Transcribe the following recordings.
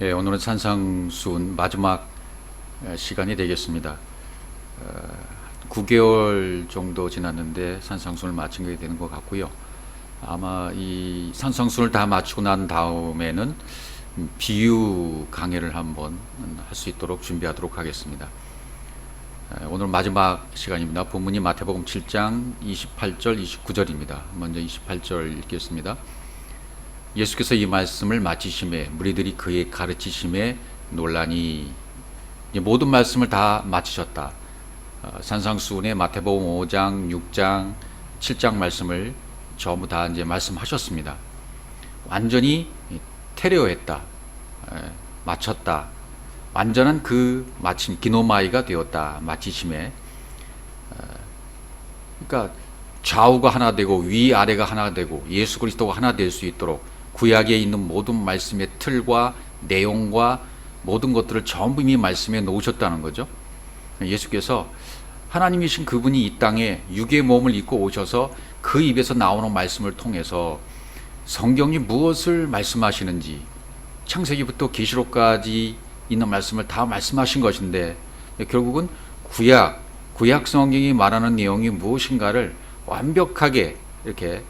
오늘은 산상수훈 마지막 시간이 되겠습니다. 9개월 정도 지났는데 산상수훈을 마친 게 되는 것 같고요. 아마 이 산상수훈을 다 마치고 난 다음에는 비유 강해를 한번 할 수 있도록 준비하도록 하겠습니다. 오늘 마지막 시간입니다. 본문이 마태복음 7장 28절 29절입니다. 먼저 28절 읽겠습니다. 예수께서 이 말씀을 마치심에 무리들이 그의 가르치심에 놀라니. 모든 말씀을 다 마치셨다. 산상수훈의 마태복음 5장, 6장, 7장 말씀을 전부 다 이제 말씀하셨습니다. 완전히 테레오했다. 마쳤다. 완전한 그 마침 기노마이가 되었다. 마치심에. 그러니까 좌우가 하나 되고 위아래가 하나 되고 예수 그리스도가 하나 될 수 있도록 구약에 있는 모든 말씀의 틀과 내용과 모든 것들을 전부 이미 말씀에 놓으셨다는 거죠. 예수께서 하나님이신 그분이 이 땅에 육의 몸을 입고 오셔서 그 입에서 나오는 말씀을 통해서 성경이 무엇을 말씀하시는지 창세기부터 계시록까지 있는 말씀을 다 말씀하신 것인데, 결국은 구약 성경이 말하는 내용이 무엇인가를 완벽하게 이렇게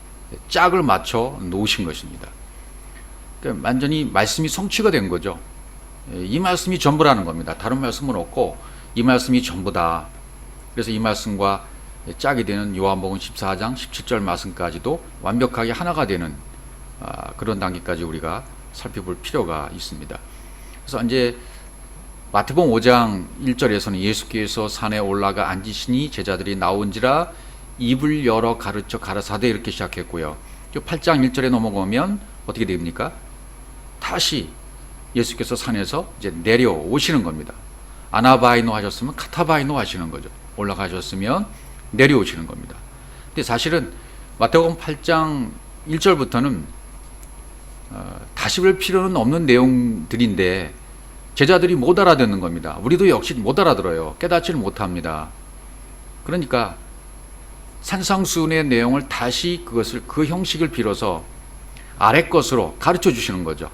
짝을 맞춰 놓으신 것입니다. 그러니까 완전히 말씀이 성취가 된 거죠. 이 말씀이 전부라는 겁니다. 다른 말씀은 없고 이 말씀이 전부다. 그래서 이 말씀과 짝이 되는 요한복음 14장 17절 말씀까지도 완벽하게 하나가 되는 그런 단계까지 우리가 살펴볼 필요가 있습니다. 그래서 이제 마태복음 5장 1절에서는 예수께서 산에 올라가 앉으시니 제자들이 나온지라 입을 열어 가르쳐 가라사대 이렇게 시작했고요. 8장 1절에 넘어가면 어떻게 됩니까? 다시 예수께서 산에서 이제 내려오시는 겁니다. 아나바이노 하셨으면 카타바이노 하시는 거죠. 올라가셨으면 내려오시는 겁니다. 근데 사실은 마태복음 8장 1절부터는 다시 볼 필요는 없는 내용들인데 제자들이 못 알아듣는 겁니다. 우리도 역시 못 알아들어요. 깨닫지를 못합니다. 그러니까 산상수훈의 내용을 다시 그 형식을 빌어서 아래 것으로 가르쳐 주시는 거죠.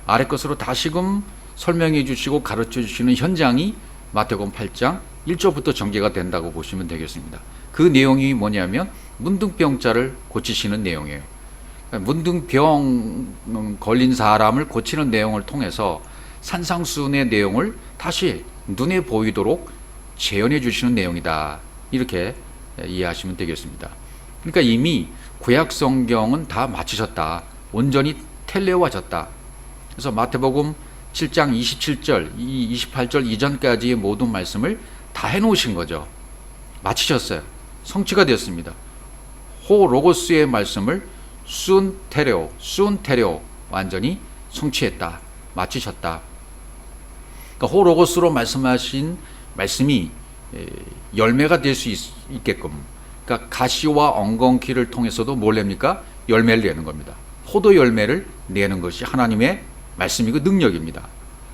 아래 것으로 다시금 설명해 주시고 가르쳐 주시는 현장이 마태복음 8장 1절부터 전개가 된다고 보시면 되겠습니다. 그 내용이 뭐냐면 문둥병자를 고치시는 내용이에요. 문둥병 걸린 사람을 고치는 내용을 통해서 산상수훈의 내용을 다시 눈에 보이도록 재현해 주시는 내용이다. 이렇게 이해하시면 되겠습니다. 그러니까 이미 구약 성경은 다 마치셨다. 온전히 텔레오하셨다. 그래서 마태복음 7장 27절, 28절 이전까지의 모든 말씀을 다 해놓으신 거죠. 마치셨어요. 성취가 되었습니다. 호 로고스의 말씀을 순 테레오 완전히 성취했다. 마치셨다. 그러니까 호 로고스로 말씀하신 말씀이 열매가 될 수 있게끔, 그러니까 가시와 엉겅퀴를 통해서도 뭘 냅니까? 열매를 내는 겁니다. 포도 열매를 내는 것이 하나님의 말씀이고 능력입니다.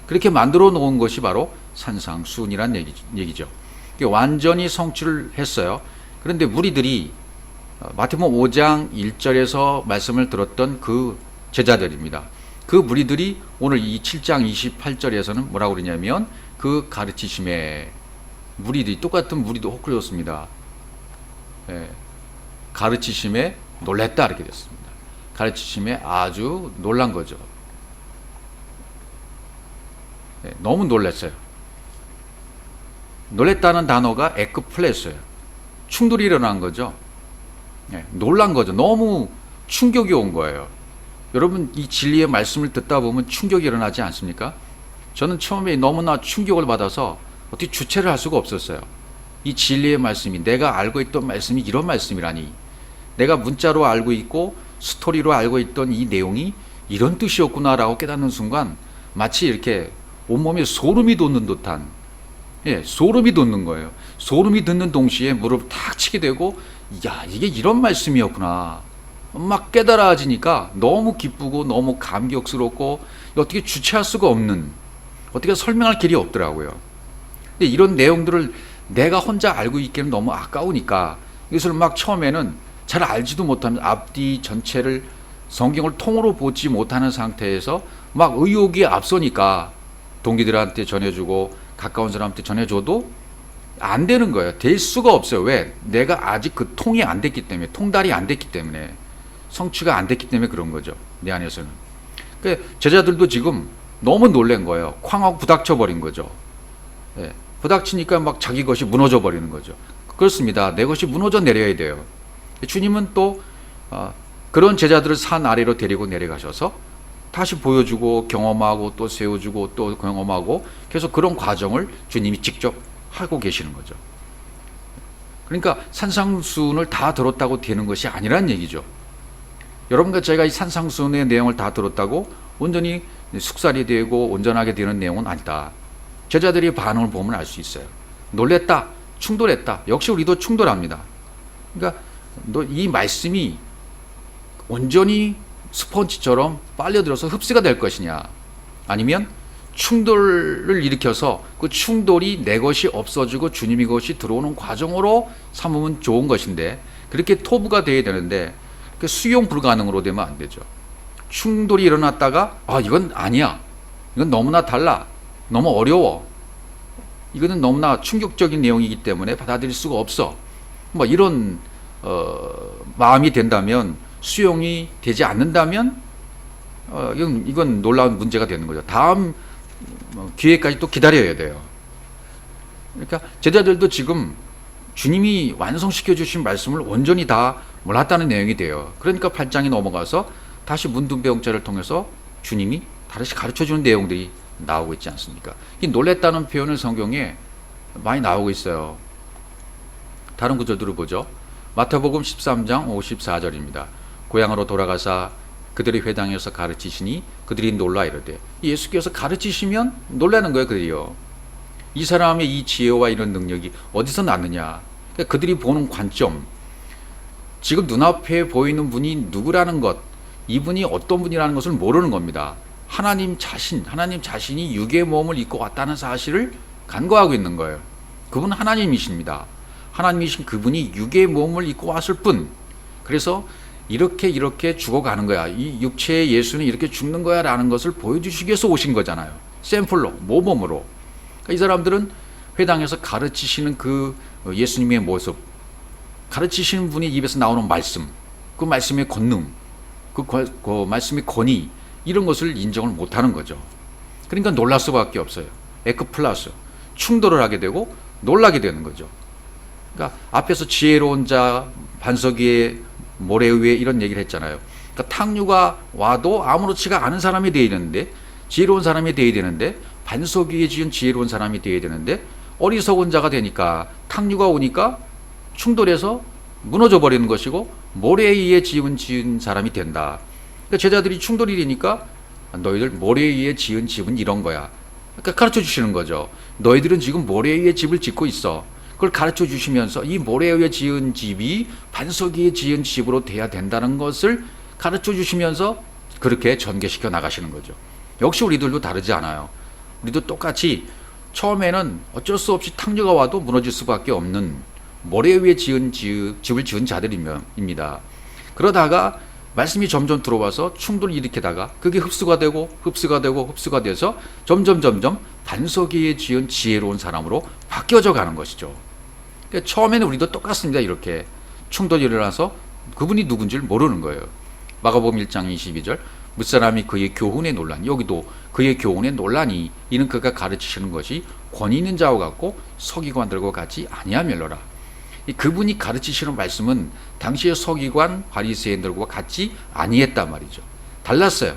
그렇게 만들어 놓은 것이 바로 산상수훈이란 얘기죠. 완전히 성취를 했어요. 그런데 무리들이 마태복음 5장 1절에서 말씀을 들었던 그 제자들입니다. 그 무리들이 오늘 이 7장 28절에서는 뭐라고 그러냐면 그 가르치심에 무리들이 똑같은 무리도 헛구렸습니다. 가르치심에 놀랬다 이렇게 됐습니다. 가르치심에 아주 놀란 거죠. 너무 놀랐어요. 놀랬다는 단어가 에크플레스예요. 충돌이 일어난 거죠. 놀란 거죠. 너무 충격이 온 거예요. 여러분 이 진리의 말씀을 듣다 보면 충격이 일어나지 않습니까? 저는 처음에 너무나 충격을 받아서 어떻게 주체를 할 수가 없었어요. 이 진리의 말씀이, 내가 알고 있던 말씀이 이런 말씀이라니, 내가 문자로 알고 있고 스토리로 알고 있던 이 내용이 이런 뜻이었구나라고 깨닫는 순간 마치 이렇게 온몸에 소름이 돋는 듯한, 소름이 돋는 거예요. 소름이 돋는 동시에 무릎을 탁 치게 되고, 야, 이게 이런 말씀이었구나 막 깨달아지니까 너무 기쁘고 너무 감격스럽고 어떻게 주체할 수가 없는, 어떻게 설명할 길이 없더라고요. 근데 이런 내용들을 내가 혼자 알고 있기는 너무 아까우니까 이것을 막 처음에는 잘 알지도 못하면서 앞뒤 전체를 성경을 통으로 보지 못하는 상태에서 막 의욕이 앞서니까 동기들한테 전해주고 가까운 사람한테 전해줘도 안 되는 거예요. 될 수가 없어요. 왜? 내가 아직 그 통이 안 됐기 때문에, 통달이 안 됐기 때문에, 성취가 안 됐기 때문에 그런 거죠. 내 안에서는. 그러니까 제자들도 지금 너무 놀란 거예요. 쾅하고 부닥쳐 버린 거죠. 예, 부닥치니까 막 자기 것이 무너져 버리는 거죠. 그렇습니다. 내 것이 무너져 내려야 돼요. 주님은 또 그런 제자들을 산 아래로 데리고 내려가셔서 다시 보여주고 경험하고 또 세워주고 또 경험하고 계속 그런 과정을 주님이 직접 하고 계시는 거죠. 그러니까 산상수훈을 다 들었다고 되는 것이 아니란 얘기죠. 여러분과 제가 이 산상수훈의 내용을 다 들었다고 온전히 숙살이 되고 온전하게 되는 내용은 아니다. 제자들의 반응을 보면 알 수 있어요. 놀랬다, 충돌했다. 역시 우리도 충돌합니다. 그러니까 이 말씀이 온전히 스펀지처럼 빨려들어서 흡수가 될 것이냐, 아니면 충돌을 일으켜서 그 충돌이 내 것이 없어지고 주님의 것이 들어오는 과정으로 삼으면 좋은 것인데, 그렇게 토부가 되어야 되는데 수용 불가능으로 되면 안 되죠. 충돌이 일어났다가 이건 아니야, 이건 너무나 달라, 너무 어려워, 이거는 너무나 충격적인 내용이기 때문에 받아들일 수가 없어, 뭐 이런 마음이 된다면, 수용이 되지 않는다면 이건 놀라운 문제가 되는 거죠. 다음 기회까지 또 기다려야 돼요. 그러니까 제자들도 지금 주님이 완성시켜 주신 말씀을 온전히 다 몰랐다는 내용이 돼요. 그러니까 8장이 넘어가서 다시 문둥병자를 통해서 주님이 다시 가르쳐 주는 내용들이 나오고 있지 않습니까? 이 놀랬다는 표현을 성경에 많이 나오고 있어요. 다른 구절들을 보죠. 마태복음 13장 54절입니다. 고향으로 돌아가사 그들의 회당에서 가르치시니 그들이 놀라 이르되, 예수께서 가르치시면 놀라는 거예요. 그들이요. 이 사람의 이 지혜와 이런 능력이 어디서 났느냐. 그러니까 그들이 보는 관점, 지금 눈앞에 보이는 분이 누구라는 것, 이분이 어떤 분이라는 것을 모르는 겁니다. 하나님 자신이 육의 몸을 입고 왔다는 사실을 간과하고 있는 거예요. 그분은 하나님이십니다. 하나님이신 그분이 육의 몸을 입고 왔을 뿐, 그래서 이렇게 죽어가는 거야, 이 육체의 예수는 이렇게 죽는 거야 라는 것을 보여주시기 위해서 오신 거잖아요. 샘플로, 모범으로. 그러니까 이 사람들은 회당에서 가르치시는 그 예수님의 모습, 가르치시는 분이 입에서 나오는 말씀, 그 말씀의 권능, 그 말씀의 권위, 이런 것을 인정을 못하는 거죠. 그러니까 놀랄 수밖에 없어요. 에크플라스, 충돌을 하게 되고 놀라게 되는 거죠. 그러니까 앞에서 지혜로운 자, 반석 위에 모래 위에 이런 얘기를 했잖아요. 그러니까 탕류가 와도 아무렇지가 않은 사람이 되어야 되는데, 지혜로운 사람이 되어야 되는데, 반석 위에 지은 지혜로운 사람이 되어야 되는데, 어리석은 자가 되니까 탕류가 오니까 충돌해서 무너져 버리는 것이고 모래에 의해 지은 사람이 된다. 그러니까 제자들이 충돌이 되니까 너희들 모래에 의해 지은 집은 이런 거야. 그러니까 가르쳐 주시는 거죠. 너희들은 지금 모래에 의해 집을 짓고 있어. 그걸 가르쳐 주시면서 이 모래에 의해 지은 집이 반석 위에 지은 집으로 돼야 된다는 것을 가르쳐 주시면서 그렇게 전개시켜 나가시는 거죠. 역시 우리들도 다르지 않아요. 우리도 똑같이 처음에는 어쩔 수 없이 탕류가 와도 무너질 수밖에 없는 모래 위에 집을 지은 자들입니다. 그러다가 말씀이 점점 들어와서 충돌을 일으키다가 그게 흡수가 돼서 점점 반석 위에 지은 지혜로운 사람으로 바뀌어져 가는 것이죠. 그러니까 처음에는 우리도 똑같습니다. 이렇게 충돌이 일어나서 그분이 누군지를 모르는 거예요. 마가복음 1장 22절, 무사람이 그의 교훈에 논란이, 여기도 그의 교훈에 논란이, 이는 그가 가르치시는 것이 권위 있는 자와 같고 서기관들과 같이 아니하멜로라. 그분이 가르치시는 말씀은 당시의 서기관 바리새인들과 같이 아니했단 말이죠. 달랐어요.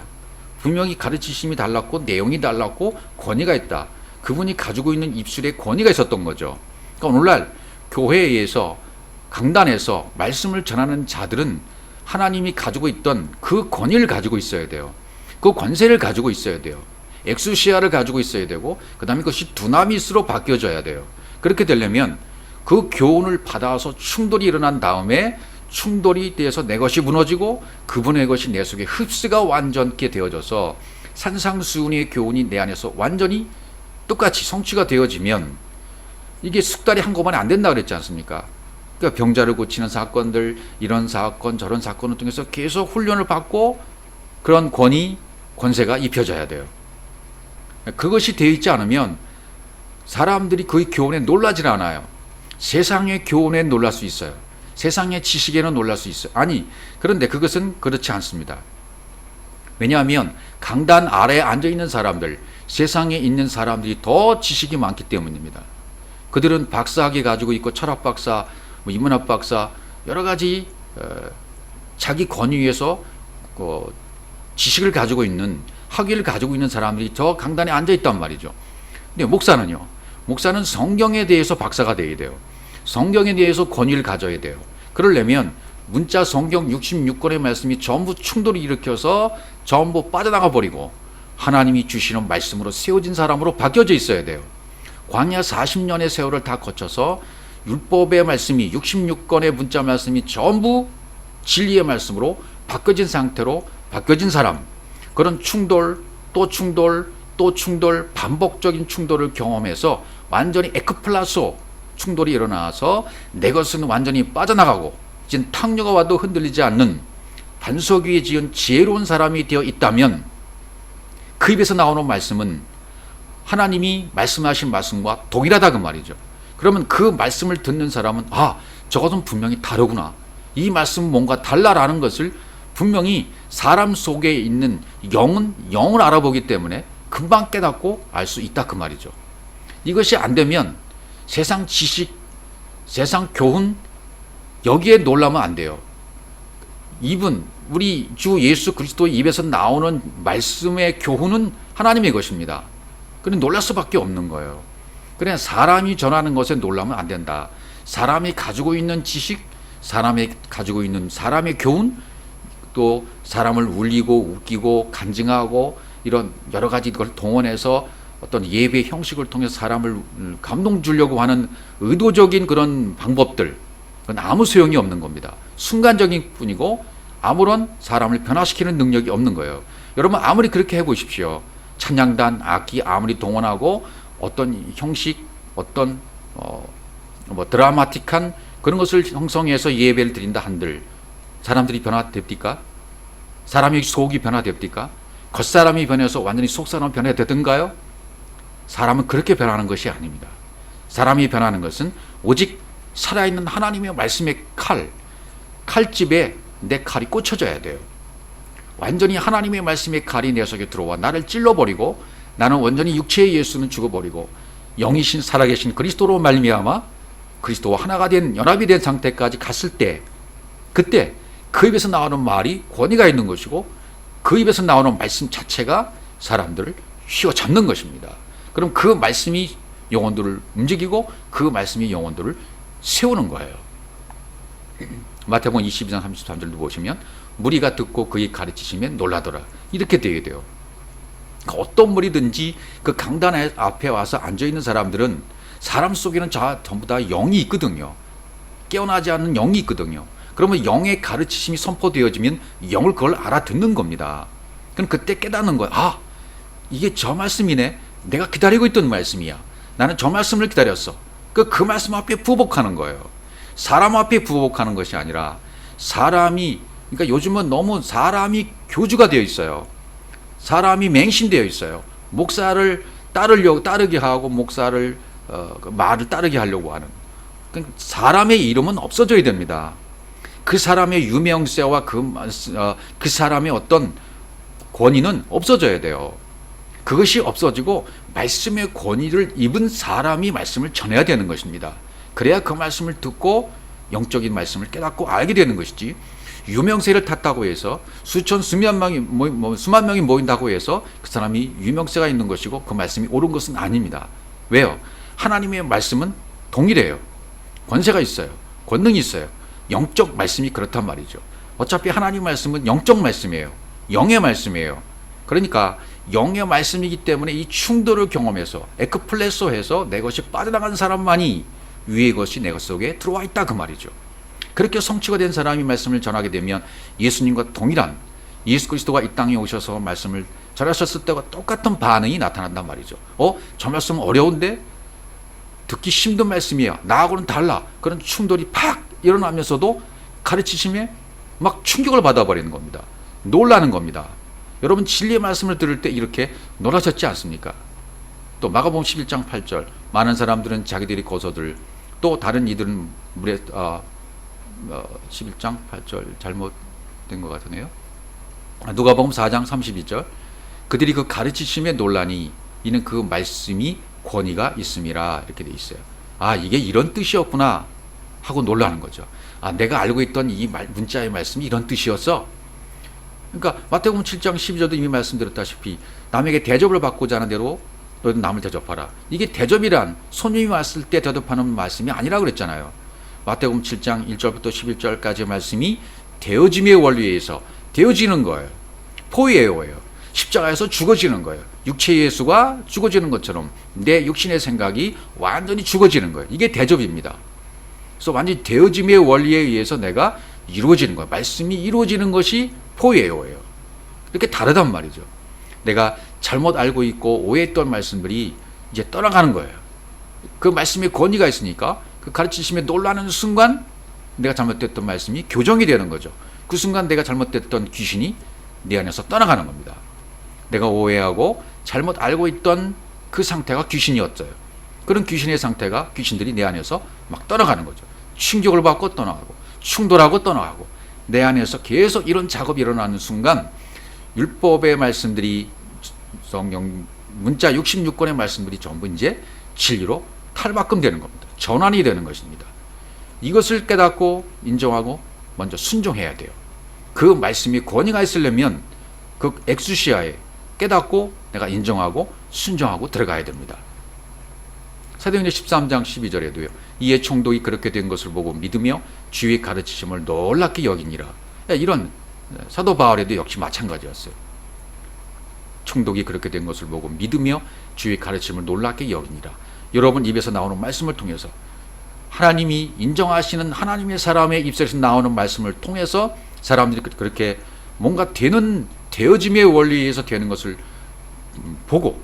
분명히 가르치심이 달랐고 내용이 달랐고 권위가 있다. 그분이 가지고 있는 입술에 권위가 있었던 거죠. 그러니까 오늘날 교회에서, 강단에서 말씀을 전하는 자들은 하나님이 가지고 있던 그 권위를 가지고 있어야 돼요. 그 권세를 가지고 있어야 돼요. 엑수시아를 가지고 있어야 되고, 그 다음에 그것이 두나미스로 바뀌어져야 돼요. 그렇게 되려면 그 교훈을 받아서 충돌이 일어난 다음에 충돌이 돼서 내 것이 무너지고 그분의 것이 내 속에 흡수가 완전케 되어져서 산상수훈의 교훈이 내 안에서 완전히 똑같이 성취가 되어지면, 이게 숙달이 한꺼번에 안 된다 그랬지 않습니까? 그러니까 병자를 고치는 사건들, 이런 사건 저런 사건을 통해서 계속 훈련을 받고 그런 권세가 입혀져야 돼요. 그것이 되어 있지 않으면 사람들이 그 교훈에 놀라질 않아요. 세상의 교훈에 놀랄 수 있어요. 세상의 지식에는 놀랄 수 있어요. 아니, 그런데 그것은 그렇지 않습니다. 왜냐하면 강단 아래에 앉아있는 사람들, 세상에 있는 사람들이 더 지식이 많기 때문입니다. 그들은 박사학위 가지고 있고 철학 박사, 인문학 박사, 여러 가지 자기 권위에서 지식을 가지고 있는, 학위를 가지고 있는 사람들이 저 강단에 앉아있단 말이죠. 근데 목사는요, 목사는 성경에 대해서 박사가 되어야 돼요. 성경에 대해서 권위를 가져야 돼요. 그러려면 문자 성경 66권의 말씀이 전부 충돌을 일으켜서 전부 빠져나가 버리고 하나님이 주시는 말씀으로 세워진 사람으로 바뀌어져 있어야 돼요. 광야 40년의 세월을 다 거쳐서 율법의 말씀이 66권의 문자 말씀이 전부 진리의 말씀으로 바뀌어진 상태로 바뀌어진 사람, 그런 충돌 또 충돌 또 충돌, 반복적인 충돌을 경험해서 완전히 에크플라소 충돌이 일어나서 내 것은 완전히 빠져나가고 이제 탕류가 와도 흔들리지 않는 반석 위에 지은 지혜로운 사람이 되어 있다면 그 입에서 나오는 말씀은 하나님이 말씀하신 말씀과 동일하다 그 말이죠. 그러면 그 말씀을 듣는 사람은 저것은 분명히 다르구나, 이 말씀은 뭔가 달라라는 것을 분명히 사람 속에 있는 영을 알아보기 때문에 금방 깨닫고 알 수 있다 그 말이죠. 이것이 안 되면 세상 지식, 세상 교훈 여기에 놀라면 안 돼요. 우리 주 예수 그리스도의 입에서 나오는 말씀의 교훈은 하나님의 것입니다. 그래 놀랄 수밖에 없는 거예요. 그래 사람이 전하는 것에 놀라면 안 된다. 사람이 가지고 있는 지식, 사람이 가지고 있는 사람의 교훈, 또 사람을 울리고 웃기고 간증하고 이런 여러 가지 걸 동원해서 어떤 예배 형식을 통해서 사람을 감동 주려고 하는 의도적인 그런 방법들, 그건 아무 소용이 없는 겁니다. 순간적인 뿐이고 아무런 사람을 변화시키는 능력이 없는 거예요. 여러분 아무리 그렇게 해보십시오. 찬양단, 악기 아무리 동원하고 어떤 형식, 어떤 드라마틱한 그런 것을 형성해서 예배를 드린다 한들 사람들이 변화됩니까? 사람의 속이 변화됩니까? 겉사람이 변해서 완전히 속사람이 변화되던가요? 사람은 그렇게 변하는 것이 아닙니다. 사람이 변하는 것은 오직 살아있는 하나님의 말씀의 칼집에 내 칼이 꽂혀져야 돼요. 완전히 하나님의 말씀의 칼이 내 속에 들어와 나를 찔러버리고 나는 완전히 육체의 예수는 죽어버리고 영이신 살아계신 그리스도로 말미암아 그리스도와 하나가 된, 연합이 된 상태까지 갔을 때, 그때 그 입에서 나오는 말이 권위가 있는 것이고 그 입에서 나오는 말씀 자체가 사람들을 휘어잡는 것입니다. 그럼 그 말씀이 영혼들을 움직이고 그 말씀이 영혼들을 세우는 거예요. 마태복음 22장 33절도 보시면 무리가 듣고 그의 가르치시면 놀라더라, 이렇게 되어야 돼요. 어떤 무리든지 그 강단 앞에 와서 앉아있는 사람들은 사람 속에는 전부 다 영이 있거든요. 깨어나지 않는 영이 있거든요. 그러면 영의 가르치심이 선포되어지면 영을 그걸 알아듣는 겁니다. 그럼 그때 깨닫는 거야. 이게 저 말씀이네. 내가 기다리고 있던 말씀이야. 나는 저 말씀을 기다렸어. 그 말씀 앞에 부복하는 거예요. 사람 앞에 부복하는 것이 아니라 그러니까 요즘은 너무 사람이 교주가 되어 있어요. 사람이 맹신되어 있어요. 목사를 따르게 하고 목사를 말을 따르게 하려고 하는. 사람의 이름은 없어져야 됩니다. 그 사람의 유명세와 그 사람의 어떤 권위는 없어져야 돼요. 그것이 없어지고 말씀의 권위를 입은 사람이 말씀을 전해야 되는 것입니다. 그래야 그 말씀을 듣고 영적인 말씀을 깨닫고 알게 되는 것이지, 유명세를 탔다고 해서 수만 명이 모인다고 해서 그 사람이 유명세가 있는 것이고 그 말씀이 옳은 것은 아닙니다. 왜요? 하나님의 말씀은 동일해요. 권세가 있어요. 권능이 있어요. 영적 말씀이 그렇단 말이죠. 어차피 하나님 말씀은 영적 말씀이에요. 영의 말씀이에요. 그러니까 영의 말씀이기 때문에 이 충돌을 경험해서 에크플레소해서 내 것이 빠져나간 사람만이 위의 것이 내 것 속에 들어와 있다 그 말이죠. 그렇게 성취가 된 사람이 말씀을 전하게 되면 예수님과 동일한, 예수 그리스도가 이 땅에 오셔서 말씀을 전하셨을 때와 똑같은 반응이 나타난단 말이죠. 저 말씀은 어려운데? 듣기 힘든 말씀이에요. 나하고는 달라. 그런 충돌이 팍 일어나면서도 가르치심에 막 충격을 받아버리는 겁니다. 놀라는 겁니다. 여러분 진리의 말씀을 들을 때 이렇게 놀라셨지 않습니까? 또 마가복음 11장 8절 많은 사람들은 자기들이 거저들 또 다른 이들은 물에 11장 8절 잘못된 것 같으네요. 누가복음 4장 32절 그들이 그 가르치심에 놀라니 이는 그 말씀이 권위가 있음이라 이렇게 돼 있어요. 아 이게 이런 뜻이었구나 하고 놀라는 거죠. 아 내가 알고 있던 이 문자의 말씀이 이런 뜻이었어. 그러니까 마태복음 7장 12절도 이미 말씀드렸다시피 남에게 대접을 받고자 하는 대로 너희도 남을 대접하라. 이게 대접이란 손님이 왔을 때 대접하는 말씀이 아니라 그랬잖아요. 마태복음 7장 1절부터 11절까지의 말씀이 되어짐의 원리에 의해서 되어지는 거예요. 포이에오예요. 십자가에서 죽어지는 거예요. 육체 예수가 죽어지는 것처럼 내 육신의 생각이 완전히 죽어지는 거예요. 이게 대접입니다. 그래서 완전히 되어짐의 원리에 의해서 내가 이루어지는 거예요. 말씀이 이루어지는 것이 포이에오예요. 이렇게 다르단 말이죠. 내가 잘못 알고 있고 오해했던 말씀들이 이제 떠나가는 거예요. 그 말씀에 권위가 있으니까 그 가르치심에 놀라는 순간 내가 잘못됐던 말씀이 교정이 되는 거죠. 그 순간 내가 잘못됐던 귀신이 내 안에서 떠나가는 겁니다. 내가 오해하고 잘못 알고 있던 그 상태가 귀신이었어요. 그런 귀신의 상태가 귀신들이 내 안에서 막 떠나가는 거죠. 충격을 받고 떠나가고 충돌하고 떠나가고 내 안에서 계속 이런 작업이 일어나는 순간 율법의 말씀들이 성경 문자 66권의 말씀들이 전부 이제 진리로 탈바꿈되는 겁니다. 전환이 되는 것입니다. 이것을 깨닫고 인정하고 먼저 순종해야 돼요. 그 말씀이 권위가 있으려면 그 엑수시아에 깨닫고 내가 인정하고 순종하고 들어가야 됩니다. 사도행전 13장 12절에도요. 이에 총독이 그렇게 된 것을 보고 믿으며 주의 가르치심을 놀랍게 여기니라. 이런 사도 바울에도 역시 마찬가지였어요. 총독이 그렇게 된 것을 보고 믿으며 주의 가르침을 놀랍게 여기니라. 여러분 입에서 나오는 말씀을 통해서 하나님이 인정하시는 하나님의 사람의 입술에서 나오는 말씀을 통해서 사람들이 그렇게 뭔가 되어짐의 원리에 의해서 되는 것을 보고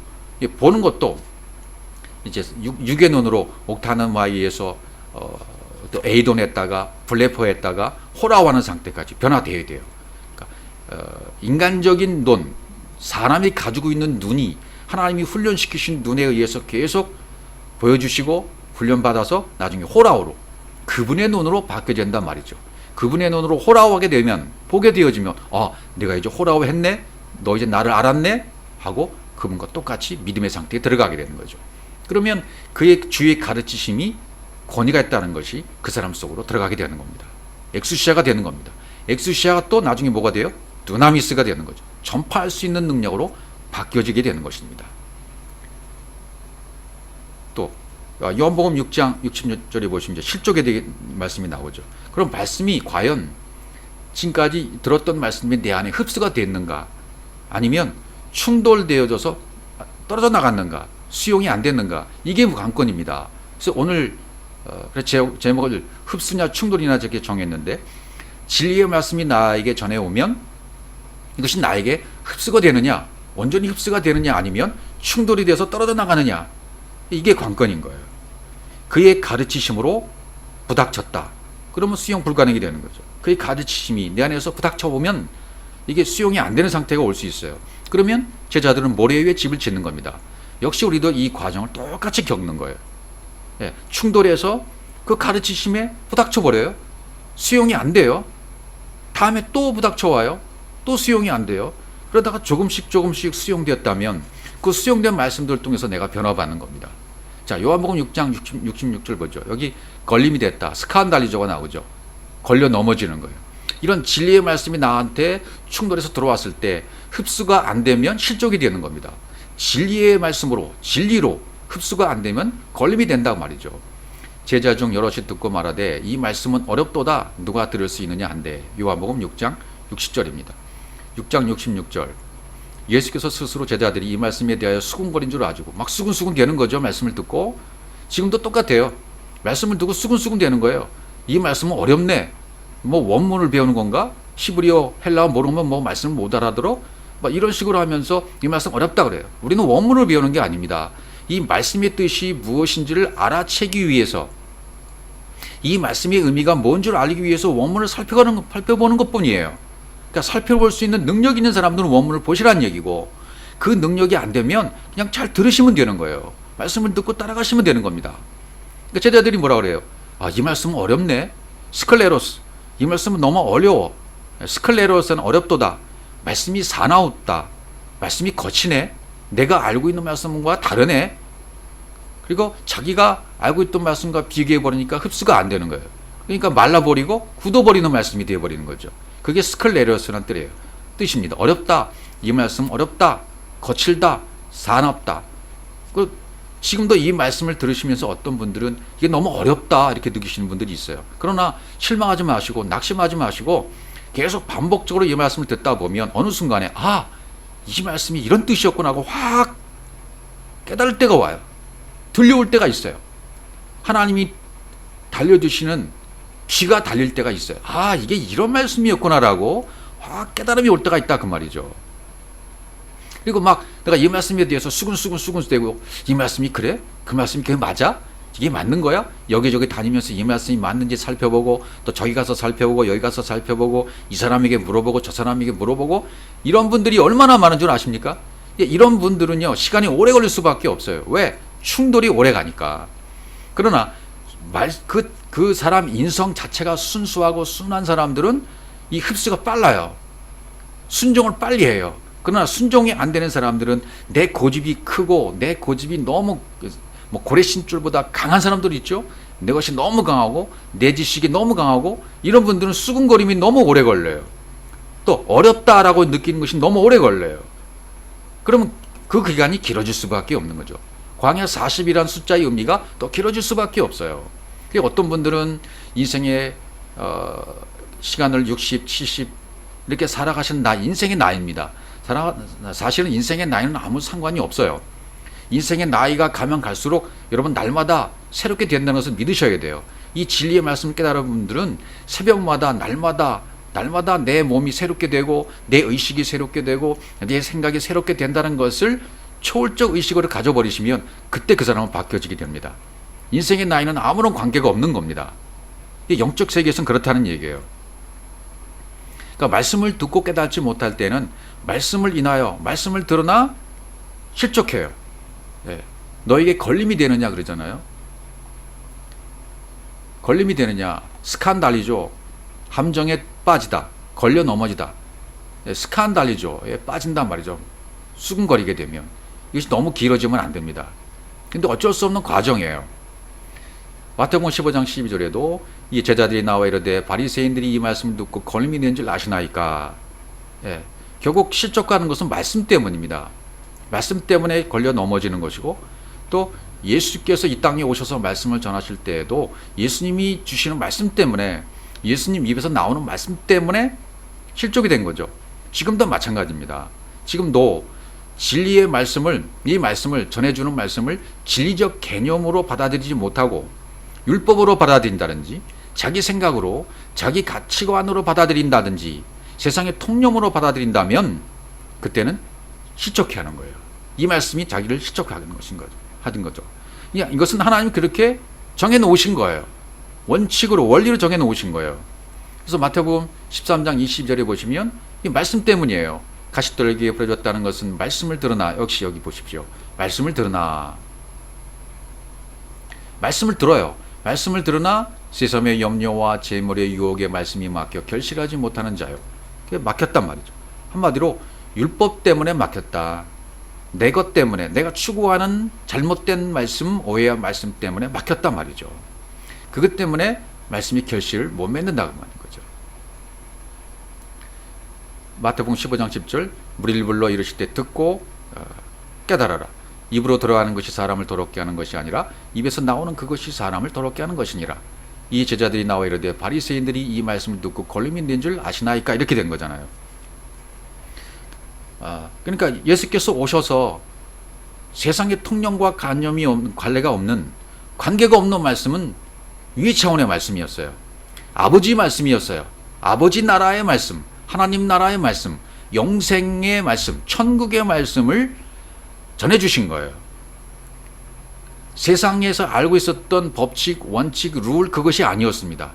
보는 것도 이제 육의 눈으로 옥타는마에 의해서 또 에이돈했다가 블레포했다가 호라와는 상태까지 변화되어야 돼요. 그러니까 인간적인 눈, 사람이 가지고 있는 눈이 하나님이 훈련시키신 눈에 의해서 계속 보여주시고 훈련받아서 나중에 호라오로 그분의 눈으로 바뀌어야 된단 말이죠. 그분의 눈으로 호라오하게 되면 보게 되어지면 내가 이제 호라오 했네? 너 이제 나를 알았네? 하고 그분과 똑같이 믿음의 상태에 들어가게 되는 거죠. 그러면 그의 주의 가르치심이 권위가 있다는 것이 그 사람 속으로 들어가게 되는 겁니다. 엑수시아가 되는 겁니다. 엑수시아가 또 나중에 뭐가 돼요? 두나미스가 되는 거죠. 전파할 수 있는 능력으로 바뀌어지게 되는 것입니다. 또 요한복음 6장 66절에 보시면 이제 실족에 대한 말씀이 나오죠. 그럼 말씀이 과연 지금까지 들었던 말씀이 내 안에 흡수가 됐는가 아니면 충돌되어져서 떨어져 나갔는가 수용이 안 됐는가 이게 관건입니다. 그래서 오늘 제목을 흡수냐 충돌이냐 저렇게 정했는데 진리의 말씀이 나에게 전해오면 이것이 나에게 흡수가 되느냐 온전히 흡수가 되느냐 아니면 충돌이 돼서 떨어져 나가느냐 이게 관건인 거예요. 그의 가르치심으로 부닥쳤다. 그러면 수용 불가능이 되는 거죠. 그의 가르치심이 내 안에서 부닥쳐보면 이게 수용이 안 되는 상태가 올 수 있어요. 그러면 제자들은 모래 위에 집을 짓는 겁니다. 역시 우리도 이 과정을 똑같이 겪는 거예요. 충돌해서 그 가르치심에 부닥쳐버려요. 수용이 안 돼요. 다음에 또 부닥쳐와요. 또 수용이 안 돼요. 그러다가 조금씩 수용되었다면 그 수용된 말씀들을 통해서 내가 변화받는 겁니다. 자, 요한복음 6장 66절 보죠. 여기 걸림이 됐다. 스칸달리저가 나오죠. 걸려 넘어지는 거예요. 이런 진리의 말씀이 나한테 충돌해서 들어왔을 때 흡수가 안 되면 실족이 되는 겁니다. 진리의 말씀으로 진리로 흡수가 안 되면 걸림이 된다고 말이죠. 제자 중 여럿이 듣고 말하되 이 말씀은 어렵도다 누가 들을 수 있느냐 한데 요한복음 6장 60절입니다. 6장 66절 예수께서 스스로 제자들이 이 말씀에 대하여 수군거린 줄 아시고 막 수군수군 되는 거죠. 말씀을 듣고 지금도 똑같아요. 말씀을 듣고 수군수군 되는 거예요. 이 말씀은 어렵네. 뭐 원문을 배우는 건가? 히브리어 헬라어 모르면 뭐 말씀을 못 알아들어? 막 이런 식으로 하면서 이 말씀 어렵다 그래요. 우리는 원문을 배우는 게 아닙니다. 이 말씀의 뜻이 무엇인지를 알아채기 위해서, 이 말씀의 의미가 뭔 줄 알기 위해서 원문을 살펴보는 것뿐이에요. 그러니까 살펴볼 수 있는 능력 있는 사람들은 원문을 보시라는 얘기고, 그 능력이 안 되면 그냥 잘 들으시면 되는 거예요. 말씀을 듣고 따라가시면 되는 겁니다. 그러니까 제자들이 뭐라 그래요? 이 말씀은 어렵네. 스클레로스. 이 말씀은 너무 어려워. 스클레로스는 어렵도다. 말씀이 사나웠다. 말씀이 거치네. 내가 알고 있는 말씀과 다르네. 그리고 자기가 알고 있던 말씀과 비교해버리니까 흡수가 안 되는 거예요. 그러니까 말라버리고 굳어버리는 말씀이 되어버리는 거죠. 그게 스클레로스라는 뜻입니다. 어렵다. 이 말씀 어렵다. 거칠다. 사납다. 지금도 이 말씀을 들으시면서 어떤 분들은 이게 너무 어렵다 이렇게 느끼시는 분들이 있어요. 그러나 실망하지 마시고 낙심하지 마시고 계속 반복적으로 이 말씀을 듣다 보면 어느 순간에 이 말씀이 이런 뜻이었구나 하고 확 깨달을 때가 와요. 들려올 때가 있어요. 하나님이 달려주시는 귀가 달릴 때가 있어요. 이게 이런 말씀이었구나라고 확 깨달음이 올 때가 있다 그 말이죠. 그리고 막 내가 이 말씀에 대해서 수근수근대고 이 말씀이 그래? 그 말씀이 그게 맞아? 이게 맞는 거야? 여기저기 다니면서 이 말씀이 맞는지 살펴보고 또 저기 가서 살펴보고 여기 가서 살펴보고 이 사람에게 물어보고 저 사람에게 물어보고 이런 분들이 얼마나 많은 줄 아십니까? 이런 분들은요 시간이 오래 걸릴 수밖에 없어요. 왜? 충돌이 오래 가니까. 그러나 그 사람 인성 자체가 순수하고 순한 사람들은 이 흡수가 빨라요. 순종을 빨리 해요. 그러나 순종이 안 되는 사람들은 내 고집이 크고 내 고집이 너무 고래신줄보다 강한 사람들 있죠. 내 것이 너무 강하고 내 지식이 너무 강하고 이런 분들은 수근거림이 너무 오래 걸려요. 또 어렵다라고 느끼는 것이 너무 오래 걸려요. 그러면 그 기간이 길어질 수밖에 없는 거죠. 광야 40이라는 숫자의 의미가 더 길어질 수밖에 없어요. 어떤 분들은 인생의 시간을 60, 70 이렇게 살아가시는 인생의 나이입니다. 사실은 인생의 나이는 아무 상관이 없어요. 인생의 나이가 가면 갈수록 여러분 날마다 새롭게 된다는 것을 믿으셔야 돼요. 이 진리의 말씀을 깨달은 분들은 새벽마다 날마다 내 몸이 새롭게 되고 내 의식이 새롭게 되고 내 생각이 새롭게 된다는 것을 초월적 의식으로 가져버리시면 그때 그 사람은 바뀌어지게 됩니다. 인생의 나이는 아무런 관계가 없는 겁니다. 영적 세계에서는 그렇다는 얘기예요. 그러니까 말씀을 듣고 깨닫지 못할 때는 말씀을 인하여 말씀을 들으나 실족해요. 너에게 걸림이 되느냐 그러잖아요. 걸림이 되느냐 스칸달리죠. 함정에 빠지다. 걸려 넘어지다. 스칸달리죠. 빠진단 말이죠. 수근거리게 되면 이것이 너무 길어지면 안 됩니다. 근데 어쩔 수 없는 과정이에요. 마태복음 15장 12절에도 이 제자들이 나와 이르되 바리새인들이 이 말씀을 듣고 걸림이 된 줄 아시나이까. 결국 실족하는 것은 말씀 때문입니다. 말씀 때문에 걸려 넘어지는 것이고 또 예수께서 이 땅에 오셔서 말씀을 전하실 때에도 예수님이 주시는 말씀 때문에 예수님 입에서 나오는 말씀 때문에 실족이 된 거죠. 지금도 마찬가지입니다. 지금도 진리의 말씀을 이 말씀을 전해주는 말씀을 진리적 개념으로 받아들이지 못하고 율법으로 받아들인다든지 자기 생각으로 자기 가치관으로 받아들인다든지 세상의 통념으로 받아들인다면 그때는 실족해하는 거예요. 이 말씀이 자기를 실족하는 하는 거죠. 이것은 하나님이 그렇게 정해놓으신 거예요. 원칙으로 원리로 정해놓으신 거예요. 그래서 마태복음 13장 20절에 보시면 이 말씀 때문이에요. 가시떨기에 부러졌다는 것은 말씀을 들으나 역시 여기 보십시오. 말씀을 들으나 말씀을 들어요. 말씀을 들으나 세상의 염려와 재물의 유혹에 말씀이 막혀 결실하지 못하는 자요. 그게 막혔단 말이죠. 한마디로 율법 때문에 막혔다. 내 것 때문에 내가 추구하는 잘못된 말씀, 오해한 말씀 때문에 막혔단 말이죠. 그것 때문에 말씀이 결실을 못 맺는다고 하는 거죠. 마태복음 15장 10절 무리를 불러 이르실 때 듣고 깨달아라. 입으로 들어가는 것이 사람을 더럽게 하는 것이 아니라 입에서 나오는 그것이 사람을 더럽게 하는 것이니라. 이 제자들이 나와 이르되 바리새인들이 이 말씀을 듣고 걸림이 된 줄 아시나이까 이렇게 된 거잖아요. 그러니까 예수께서 오셔서 세상의 통념과 관계가 없는 말씀은 위 차원의 말씀이었어요. 아버지 말씀이었어요. 아버지 나라의 말씀, 하나님 나라의 말씀, 영생의 말씀, 천국의 말씀을 전해주신 거예요. 세상에서 알고 있었던 법칙, 원칙, 룰 그것이 아니었습니다.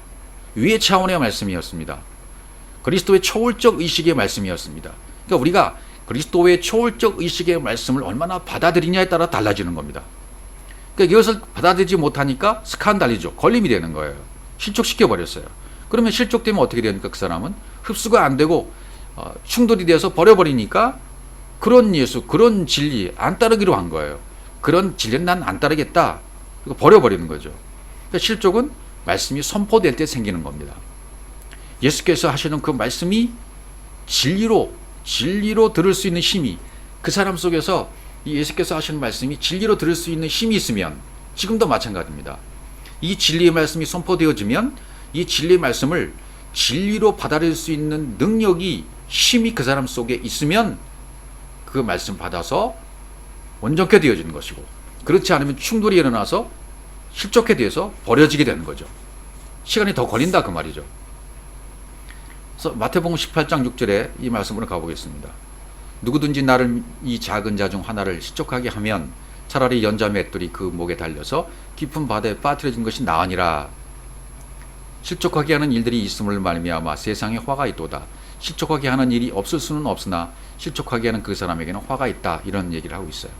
위의 차원의 말씀이었습니다. 그리스도의 초월적 의식의 말씀이었습니다. 그러니까 우리가 그리스도의 초월적 의식의 말씀을 얼마나 받아들이냐에 따라 달라지는 겁니다. 그러니까 이것을 받아들이지 못하니까 스칸달이죠. 걸림이 되는 거예요. 실족시켜버렸어요. 그러면 실족되면 어떻게 됩니까? 그 사람은 흡수가 안 되고 충돌이 돼서 버려버리니까 그런 예수, 그런 진리 안 따르기로 한 거예요. 그런 진리는 난 안 따르겠다. 그리고 버려버리는 거죠. 그러니까 실족은 말씀이 선포될 때 생기는 겁니다. 예수께서 하시는 그 말씀이 진리로 들을 수 있는 힘이, 그 사람 속에서 이 예수께서 하시는 말씀이 진리로 들을 수 있는 힘이 있으면, 지금도 마찬가지입니다. 이 진리의 말씀이 선포되어지면 이 진리의 말씀을 진리로 받아들일 수 있는 능력이, 힘이 그 사람 속에 있으면 그 말씀 받아서 온전케 되어지는 것이고, 그렇지 않으면 충돌이 일어나서 실족해 되어서 버려지게 되는 거죠. 시간이 더 걸린다 그 말이죠. 그래서 마태복음 18장 6절에 이 말씀으로 가보겠습니다. 누구든지 나를 이 작은 자 중 하나를 실족하게 하면 차라리 연자 맷돌이 그 목에 달려서 깊은 바다에 빠뜨려진 것이 나으니라. 실족하게 하는 일들이 있음을 말미암아 세상에 화가 있도다. 실족하게 하는 일이 없을 수는 없으나 실족하게 하는 그 사람에게는 화가 있다. 이런 얘기를 하고 있어요.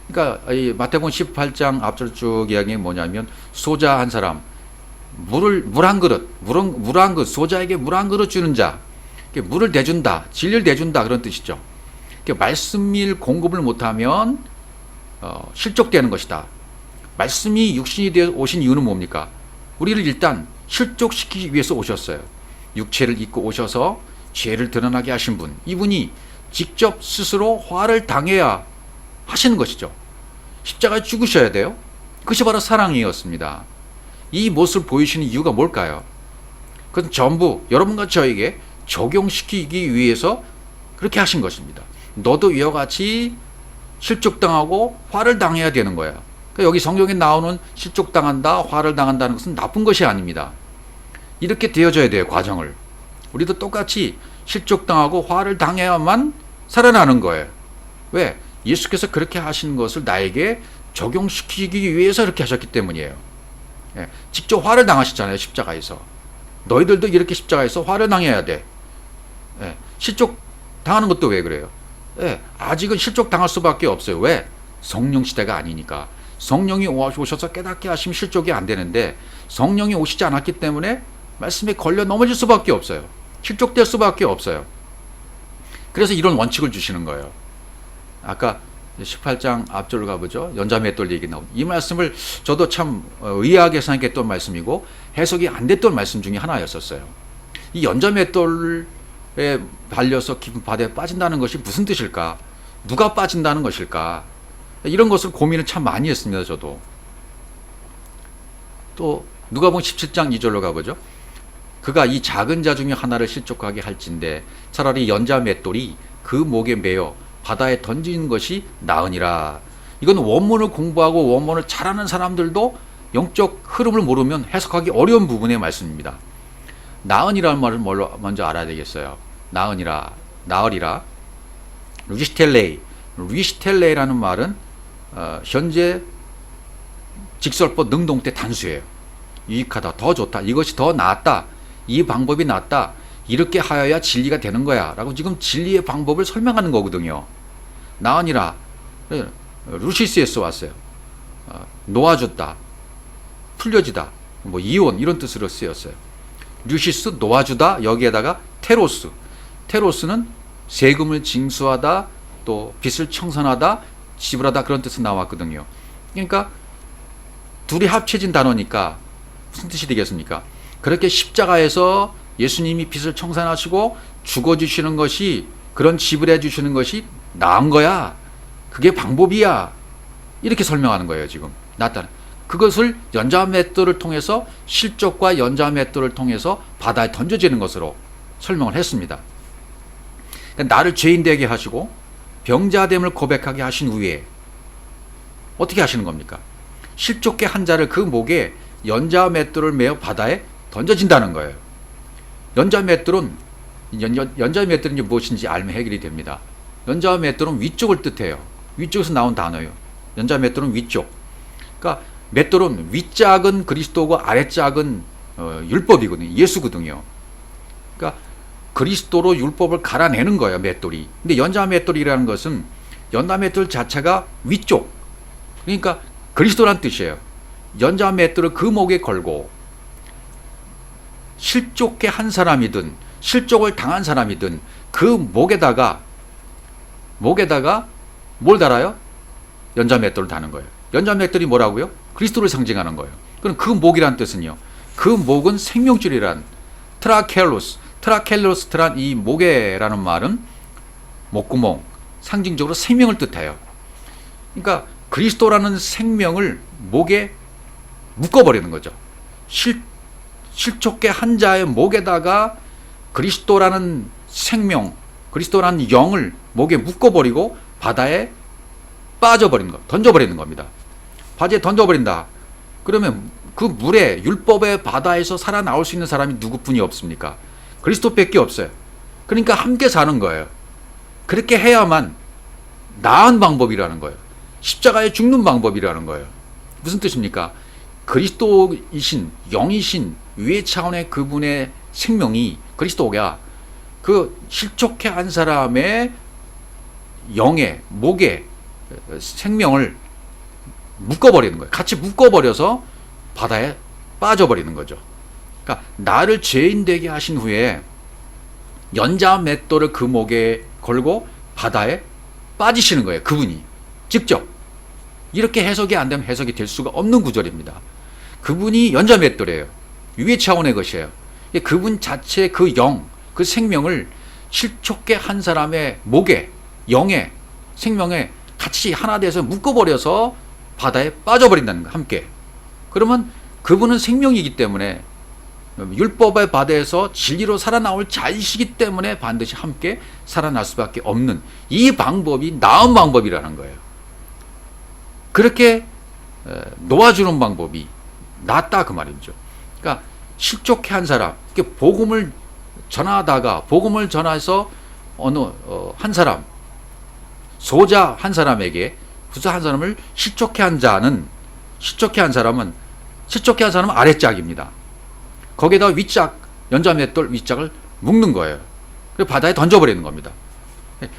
그러니까 이 마태복음 18장 앞절 쭉 이야기가 뭐냐면, 소자 한 사람, 물 한 그릇, 소자에게 물 한 그릇 주는 자, 물을 대준다, 진리를 대준다, 그런 뜻이죠. 말씀일 공급을 못하면 실족되는 것이다. 말씀이 육신이 되어 오신 이유는 뭡니까? 우리를 일단 실족시키기 위해서 오셨어요. 육체를 입고 오셔서 죄를 드러나게 하신 분, 이분이 직접 스스로 화를 당해야 하시는 것이죠. 십자가에 죽으셔야 돼요. 그것이 바로 사랑이었습니다. 이 모습을 보이시는 이유가 뭘까요? 그건 전부 여러분과 저에게 적용시키기 위해서 그렇게 하신 것입니다. 너도 이와 같이 실족당하고 화를 당해야 되는 거예요. 그러니까 여기 성경에 나오는 실족당한다, 화를 당한다는 것은 나쁜 것이 아닙니다. 이렇게 되어져야 돼요, 과정을. 우리도 똑같이 실족당하고 화를 당해야만 살아나는 거예요. 왜? 예수께서 그렇게 하신 것을 나에게 적용시키기 위해서 그렇게 하셨기 때문이에요. 예, 직접 화를 당하셨잖아요, 십자가에서. 너희들도 이렇게 십자가에서 화를 당해야 돼. 예, 실족 당하는 것도 왜 그래요? 예, 아직은 실족 당할 수밖에 없어요. 왜? 성령 시대가 아니니까. 성령이 오셔서 깨닫게 하시면 실족이 안 되는데, 성령이 오시지 않았기 때문에 말씀에 걸려 넘어질 수밖에 없어요. 실족될 수밖에 없어요. 그래서 이런 원칙을 주시는 거예요. 아까 18장 앞절로 가보죠. 연자맷돌 얘기 나오고, 이 말씀을 저도 참 의아하게 생각했던 말씀이고 해석이 안 됐던 말씀 중에 하나였었어요. 이 연자맷돌에 달려서 깊은 바다에 빠진다는 것이 무슨 뜻일까? 누가 빠진다는 것일까? 이런 것을 고민을 참 많이 했습니다, 저도. 또 누가복음 17장 2절로 가보죠. 그가 이 작은 자 중에 하나를 실족하게 할진대 차라리 연자 맷돌이 그 목에 매어 바다에 던지는 것이 나으니라. 이건 원문을 공부하고 원문을 잘하는 사람들도 영적 흐름을 모르면 해석하기 어려운 부분의 말씀입니다. 나으니라는 말을 먼저 알아야 되겠어요. 나으니라, 나으리라. 리시텔레이라는 말은 현재 직설법 능동태 단수예요. 유익하다, 더 좋다, 이것이 더 낫다, 이 방법이 낫다, 이렇게 하여야 진리가 되는 거야 라고 지금 진리의 방법을 설명하는 거거든요. 나으니라, 루시스에서 왔어요. 놓아줬다, 풀려지다, 뭐 이온 이런 뜻으로 쓰였어요. 루시스, 놓아주다, 여기에다가 테로스는 세금을 징수하다, 또 빚을 청산하다, 지불하다, 그런 뜻은 나왔거든요. 그러니까 둘이 합쳐진 단어니까 무슨 뜻이 되겠습니까? 그렇게 십자가에서 예수님이 빚을 청산하시고 죽어주시는 것이, 그런 지불해 주시는 것이 나은 거야, 그게 방법이야, 이렇게 설명하는 거예요. 지금 나타나 그것을 연자맷돌을 통해서, 실족과 연자맷돌을 통해서 바다에 던져지는 것으로 설명을 했습니다. 그러니까 나를 죄인 되게 하시고 병자됨을 고백하게 하신 후에 어떻게 하시는 겁니까? 실족계 한 자를 그 목에 연자맷돌을 매어 바다에 던져진다는 거예요. 연자맷돌은 무엇인지 알면 해결이 됩니다. 연자맷돌은 위쪽을 뜻해요. 위쪽에서 나온 단어예요. 연자맷돌은 위쪽. 그러니까 맷돌은 윗짝은 그리스도고 아랫짝은 율법이거든요. 예수거든요. 그러니까 그리스도로 율법을 갈아내는 거예요, 맷돌이. 근데 연자 맷돌이라는 것은 연자 맷돌 자체가 위쪽. 그러니까 그리스도란 뜻이에요. 연자 맷돌을 그 목에 걸고 실족해 한 사람이든 실족을 당한 사람이든 그 목에다가 뭘 달아요? 연자 맷돌을 다는 거예요. 연자 맷돌이 뭐라고요? 그리스도를 상징하는 거예요. 그럼 그 목이란 뜻은요. 그 목은 생명줄이란 트라켈로스트란 이 목에라는 말은 목구멍, 상징적으로 생명을 뜻해요. 그러니까 그리스도라는 생명을 목에 묶어버리는 거죠. 실족해 한 자의 목에다가 그리스도라는 생명, 그리스도라는 영을 목에 묶어버리고 바다에 빠져버리는 것, 던져버리는 겁니다. 바다에 던져버린다. 그러면 그 물에 율법의 바다에서 살아나올 수 있는 사람이 누구뿐이 없습니까? 그리스도밖에 없어요. 그러니까 함께 사는 거예요. 그렇게 해야만 나은 방법이라는 거예요. 십자가에 죽는 방법이라는 거예요. 무슨 뜻입니까? 그리스도이신 영이신 위의 차원의 그분의 생명이 그리스도가 그 실족해 한 사람의 영의 목에 생명을 묶어버리는 거예요. 같이 묶어버려서 바다에 빠져버리는 거죠. 그러니까 나를 죄인 되게 하신 후에 연자 맷돌을 그 목에 걸고 바다에 빠지시는 거예요. 그분이 직접. 이렇게 해석이 안 되면 해석이 될 수가 없는 구절입니다. 그분이 연자 맷돌이에요. 위의 차원의 것이에요. 그분 자체 그 영, 그 생명을 실족해 한 사람의 목에, 영에, 생명에 같이 하나 돼서 묶어버려서 바다에 빠져버린다는 거예요. 함께. 그러면 그분은 생명이기 때문에 율법의 바다에서 진리로 살아나올 자이시기 때문에 반드시 함께 살아날 수밖에 없는 이 방법이 나은 방법이라는 거예요. 그렇게 놓아주는 방법이 낫다 그 말이죠. 그러니까 실족해 한 사람, 복음을 전하다가 복음을 전해서 어느 한 사람, 소자 한 사람에게 부자 한 사람을 실족해 한 사람은 아랫짝입니다. 거기에다 윗짝, 연자 맷돌 윗짝을 묶는 거예요. 그리고 바다에 던져버리는 겁니다.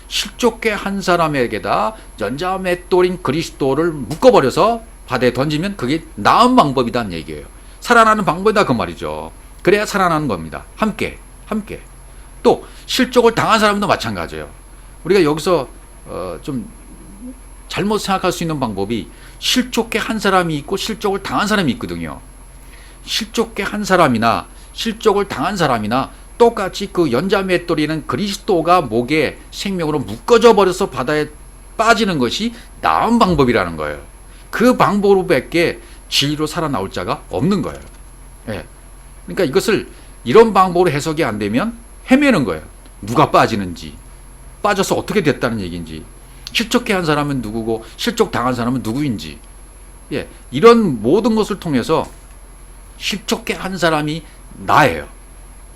실족해 한 사람에게다 연자 맷돌인 그리스도를 묶어버려서 바다에 던지면 그게 나은 방법이다는 얘기예요. 살아나는 방법이다 그 말이죠. 그래야 살아나는 겁니다. 함께. 또 실족을 당한 사람도 마찬가지예요. 우리가 여기서 좀 잘못 생각할 수 있는 방법이 실족해 한 사람이 있고 실족을 당한 사람이 있거든요. 실족해 한 사람이나 실족을 당한 사람이나 똑같이 그 연자 맷돌이는 그리스도가 목에 생명으로 묶어져 버려서 바다에 빠지는 것이 나은 방법이라는 거예요. 그 방법으로밖에 진리로 살아나올 자가 없는 거예요. 예. 그러니까 이것을 이런 방법으로 해석이 안 되면 헤매는 거예요. 누가 빠지는지, 빠져서 어떻게 됐다는 얘기인지, 실족해 한 사람은 누구고 실족 당한 사람은 누구인지, 예. 이런 모든 것을 통해서 실족해 한 사람이 나예요.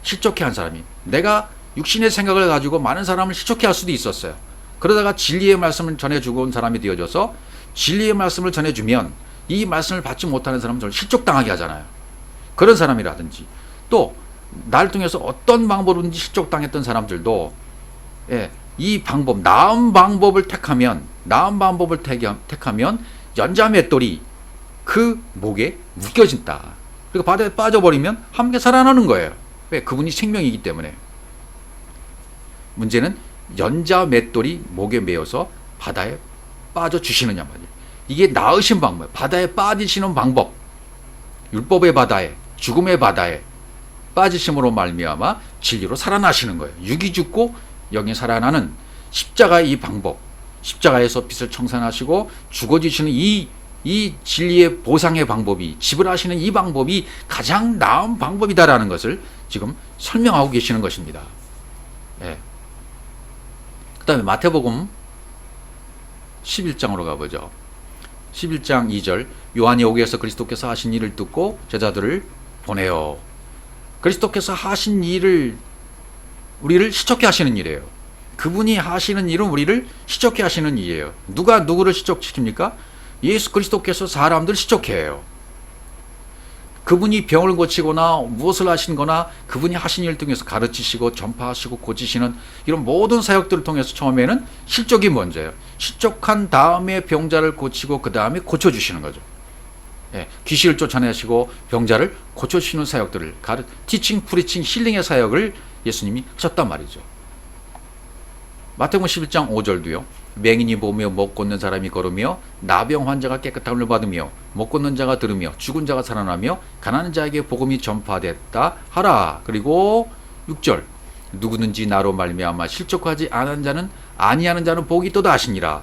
실족해 한 사람이. 내가 육신의 생각을 가지고 많은 사람을 실족해 할 수도 있었어요. 그러다가 진리의 말씀을 전해주고 온 사람이 되어져서 진리의 말씀을 전해주면 이 말씀을 받지 못하는 사람은 저를 실족당하게 하잖아요. 그런 사람이라든지 또 날 통해서 어떤 방법으로든지 실족당했던 사람들도 예, 이 방법, 나은 방법을 택하면 연자 맷돌이 그 목에 묶여진다. 그리고 바다에 빠져버리면 함께 살아나는 거예요. 왜? 그분이 생명이기 때문에. 문제는 연자 맷돌이 목에 매어서 바다에 빠져주시느냐 말이에요. 이게 나으신 방법이에요. 바다에 빠지시는 방법. 율법의 바다에, 죽음의 바다에 빠지심으로 말미암아 진리로 살아나시는 거예요. 육이 죽고 영이 살아나는 십자가의 이 방법. 십자가에서 빛을 청산하시고 죽어지시는 이 진리의 보상의 방법이, 지불하시는 이 방법이 가장 나은 방법이다라는 것을 지금 설명하고 계시는 것입니다. 예. 그 다음에 마태복음 11장으로 가보죠. 11장 2절 요한이 오게 해서 그리스도께서 하신 일을 듣고 제자들을 보내요. 그리스도께서 하신 일을 우리를 시적케 하시는 일이에요. 그분이 하시는 일은 우리를 시적케 하시는 일이에요. 누가 누구를 시적시킵니까? 예수 그리스도께서 사람들 실족해요. 그분이 병을 고치거나 무엇을 하신 거나 그분이 하신 일 통해서 가르치시고 전파하시고 고치시는 이런 모든 사역들을 통해서 처음에는 실족이 먼저예요. 실족한 다음에 병자를 고치고 그 다음에 고쳐주시는 거죠. 예, 귀신을 쫓아내시고 병자를 고쳐주시는 사역들을 티칭, 프리칭, 힐링의 사역을 예수님이 하셨단 말이죠. 마태복음 11장 5절도요. 맹인이 보며 못 걷는 사람이 걸으며 나병 환자가 깨끗함을 받으며 못 걷는 자가 들으며 죽은 자가 살아나며 가난한 자에게 복음이 전파됐다 하라. 그리고 6절 누구든지 나로 말미암아 실족하지 아니하는 자는 복이 있도다 하시니라.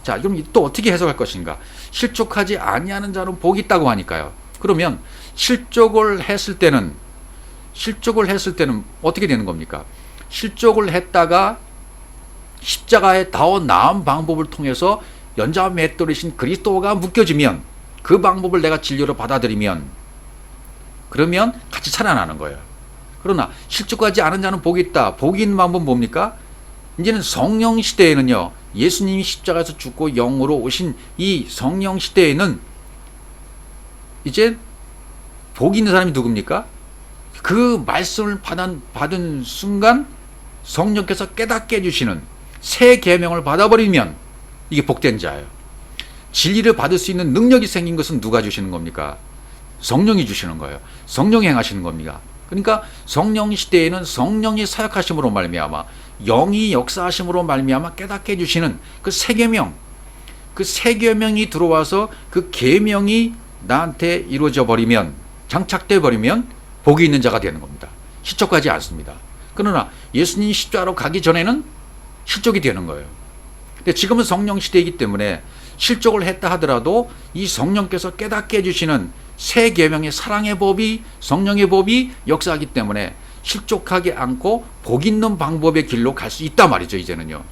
자, 그럼 또 어떻게 해석할 것인가? 실족하지 아니하는 자는 복이 있다고 하니까요. 그러면 실족을 했을 때는 어떻게 되는 겁니까? 실족을 했다가 십자가에 더 나은 방법을 통해서 연자 맷돌이신 그리스도가 묶여지면, 그 방법을 내가 진료로 받아들이면, 그러면 같이 살아나는 거예요. 그러나 실족하지 않은 자는 복이 있다. 복이 있는 방법은 뭡니까? 이제는 성령 시대에는요, 예수님이 십자가에서 죽고 영으로 오신 이 성령 시대에는 이제 복이 있는 사람이 누굽니까? 그 말씀을 받은 순간 성령께서 깨닫게 해주시는 새 계명을 받아버리면 이게 복된 자예요. 진리를 받을 수 있는 능력이 생긴 것은 누가 주시는 겁니까? 성령이 주시는 거예요. 성령이 행하시는 겁니다. 그러니까 성령 시대에는 성령이 사역하심으로 말미암아, 영이 역사하심으로 말미암아 깨닫게 해주시는 그 새 계명, 그 새 계명이 들어와서 그 계명이 나한테 이루어져 버리면, 장착돼 버리면 복이 있는 자가 되는 겁니다. 실족하지 않습니다. 그러나 예수님이 십자가로 가기 전에는 실족이 되는 거예요. 근데 지금은 성령 시대이기 때문에 실족을 했다 하더라도 이 성령께서 깨닫게 해주시는 새 계명의 사랑의 법이, 성령의 법이 역사하기 때문에 실족하지 않고 복 있는 방법의 길로 갈 수 있단 말이죠. 이제는요.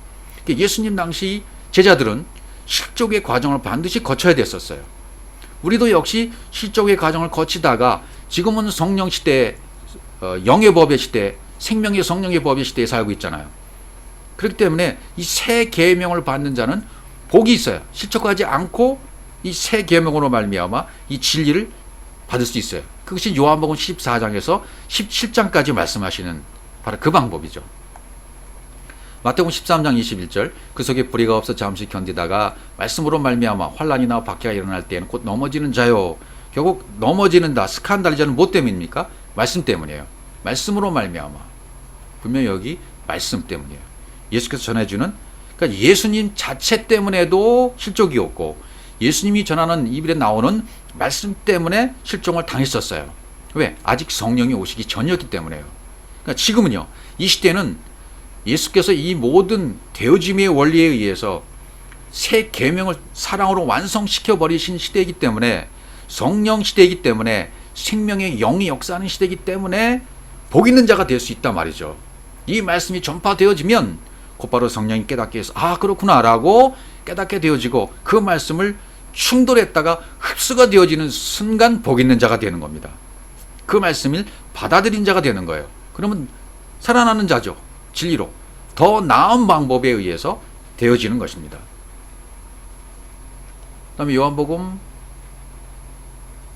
예수님 당시 제자들은 실족의 과정을 반드시 거쳐야 됐었어요. 우리도 역시 실족의 과정을 거치다가 지금은 성령 시대, 영의 법의 시대, 생명의 성령의 법의 시대에 살고 있잖아요. 그렇기 때문에 이 새 계명을 받는 자는 복이 있어요. 실족하지 않고 이 새 계명으로 말미암아 이 진리를 받을 수 있어요. 그것이 요한복음 14장에서 17장까지 말씀하시는 바로 그 방법이죠. 마태복음 13장 21절 그 속에 불의가 없어 잠시 견디다가 말씀으로 말미암아 환난이나 박해가 일어날 때에는 곧 넘어지는 자요. 결국 넘어지는다, 스칸달리자는 뭐 때문입니까? 말씀 때문이에요. 말씀으로 말미암아. 분명히 여기 말씀 때문이에요. 예수께서 전해주는, 그러니까 예수님 자체 때문에도 실족이었고 예수님이 전하는 입에 나오는 말씀 때문에 실종을 당했었어요. 왜? 아직 성령이 오시기 전이었기 때문에요. 그러니까 지금은요, 이 시대는 예수께서 이 모든 되어짐의 원리에 의해서 새 계명을 사랑으로 완성시켜 버리신 시대이기 때문에, 성령 시대이기 때문에, 생명의 영이 역사하는 시대이기 때문에 복 있는 자가 될 수 있단 말이죠. 이 말씀이 전파되어지면 곧바로 성령이 깨닫게 해서 그렇구나 라고 깨닫게 되어지고 그 말씀을 충돌했다가 흡수가 되어지는 순간 복 있는 자가 되는 겁니다. 그 말씀을 받아들인 자가 되는 거예요. 그러면 살아나는 자죠. 진리로 더 나은 방법에 의해서 되어지는 것입니다. 그 다음에 요한복음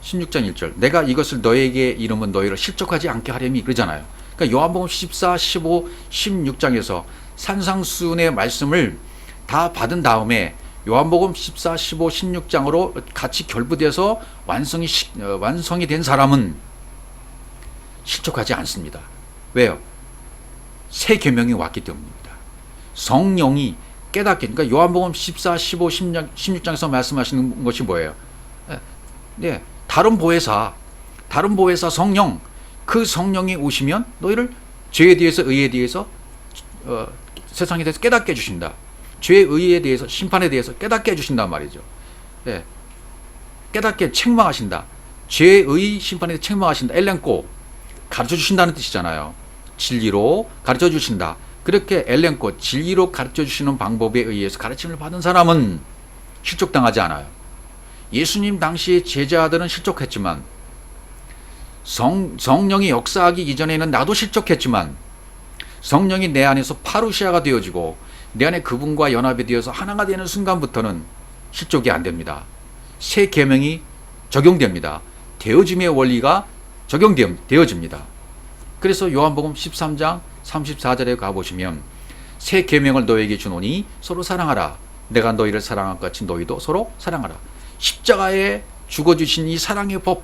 16장 1절 내가 이것을 너에게 이름은 너희를 실족하지 않게 하려니 그러잖아요. 그러니까 요한복음 14, 15, 16장에서 산상수훈의 말씀을 다 받은 다음에 요한복음 14, 15, 16장으로 같이 결부돼서 완성이 된 사람은 실족하지 않습니다. 왜요? 새 계명이 왔기 때문입니다. 성령이 깨닫게, 그러니까 요한복음 14, 15, 16장에서 말씀하시는 것이 뭐예요? 네, 다른 보혜사 성령, 그 성령이 오시면 너희를 죄에 대해서, 의에 대해서, 세상에 대해서 깨닫게 해주신다. 죄의 의에 대해서, 심판에 대해서 깨닫게 해주신단 말이죠. 네, 깨닫게 책망하신다. 죄의 의, 심판에 대해서 책망하신다. 엘렌코, 가르쳐 주신다는 뜻이잖아요. 진리로 가르쳐 주신다. 그렇게 엘렌코, 진리로 가르쳐 주시는 방법에 의해서 가르침을 받은 사람은 실족당하지 않아요. 예수님 당시의 제자들은 실족했지만, 성령이 역사하기 이전에는 나도 실족했지만, 성령이 내 안에서 파루시아가 되어지고 내 안에 그분과 연합이 되어서 하나가 되는 순간부터는 실족이 안 됩니다. 새 계명이 적용됩니다. 되어짐의 원리가 적용되어집니다. 그래서 요한복음 13장 34절에 가보시면 새 계명을 너에게 주노니 서로 사랑하라. 내가 너희를 사랑한 것 같이 너희도 서로 사랑하라. 십자가에 죽어주신 이 사랑의 법,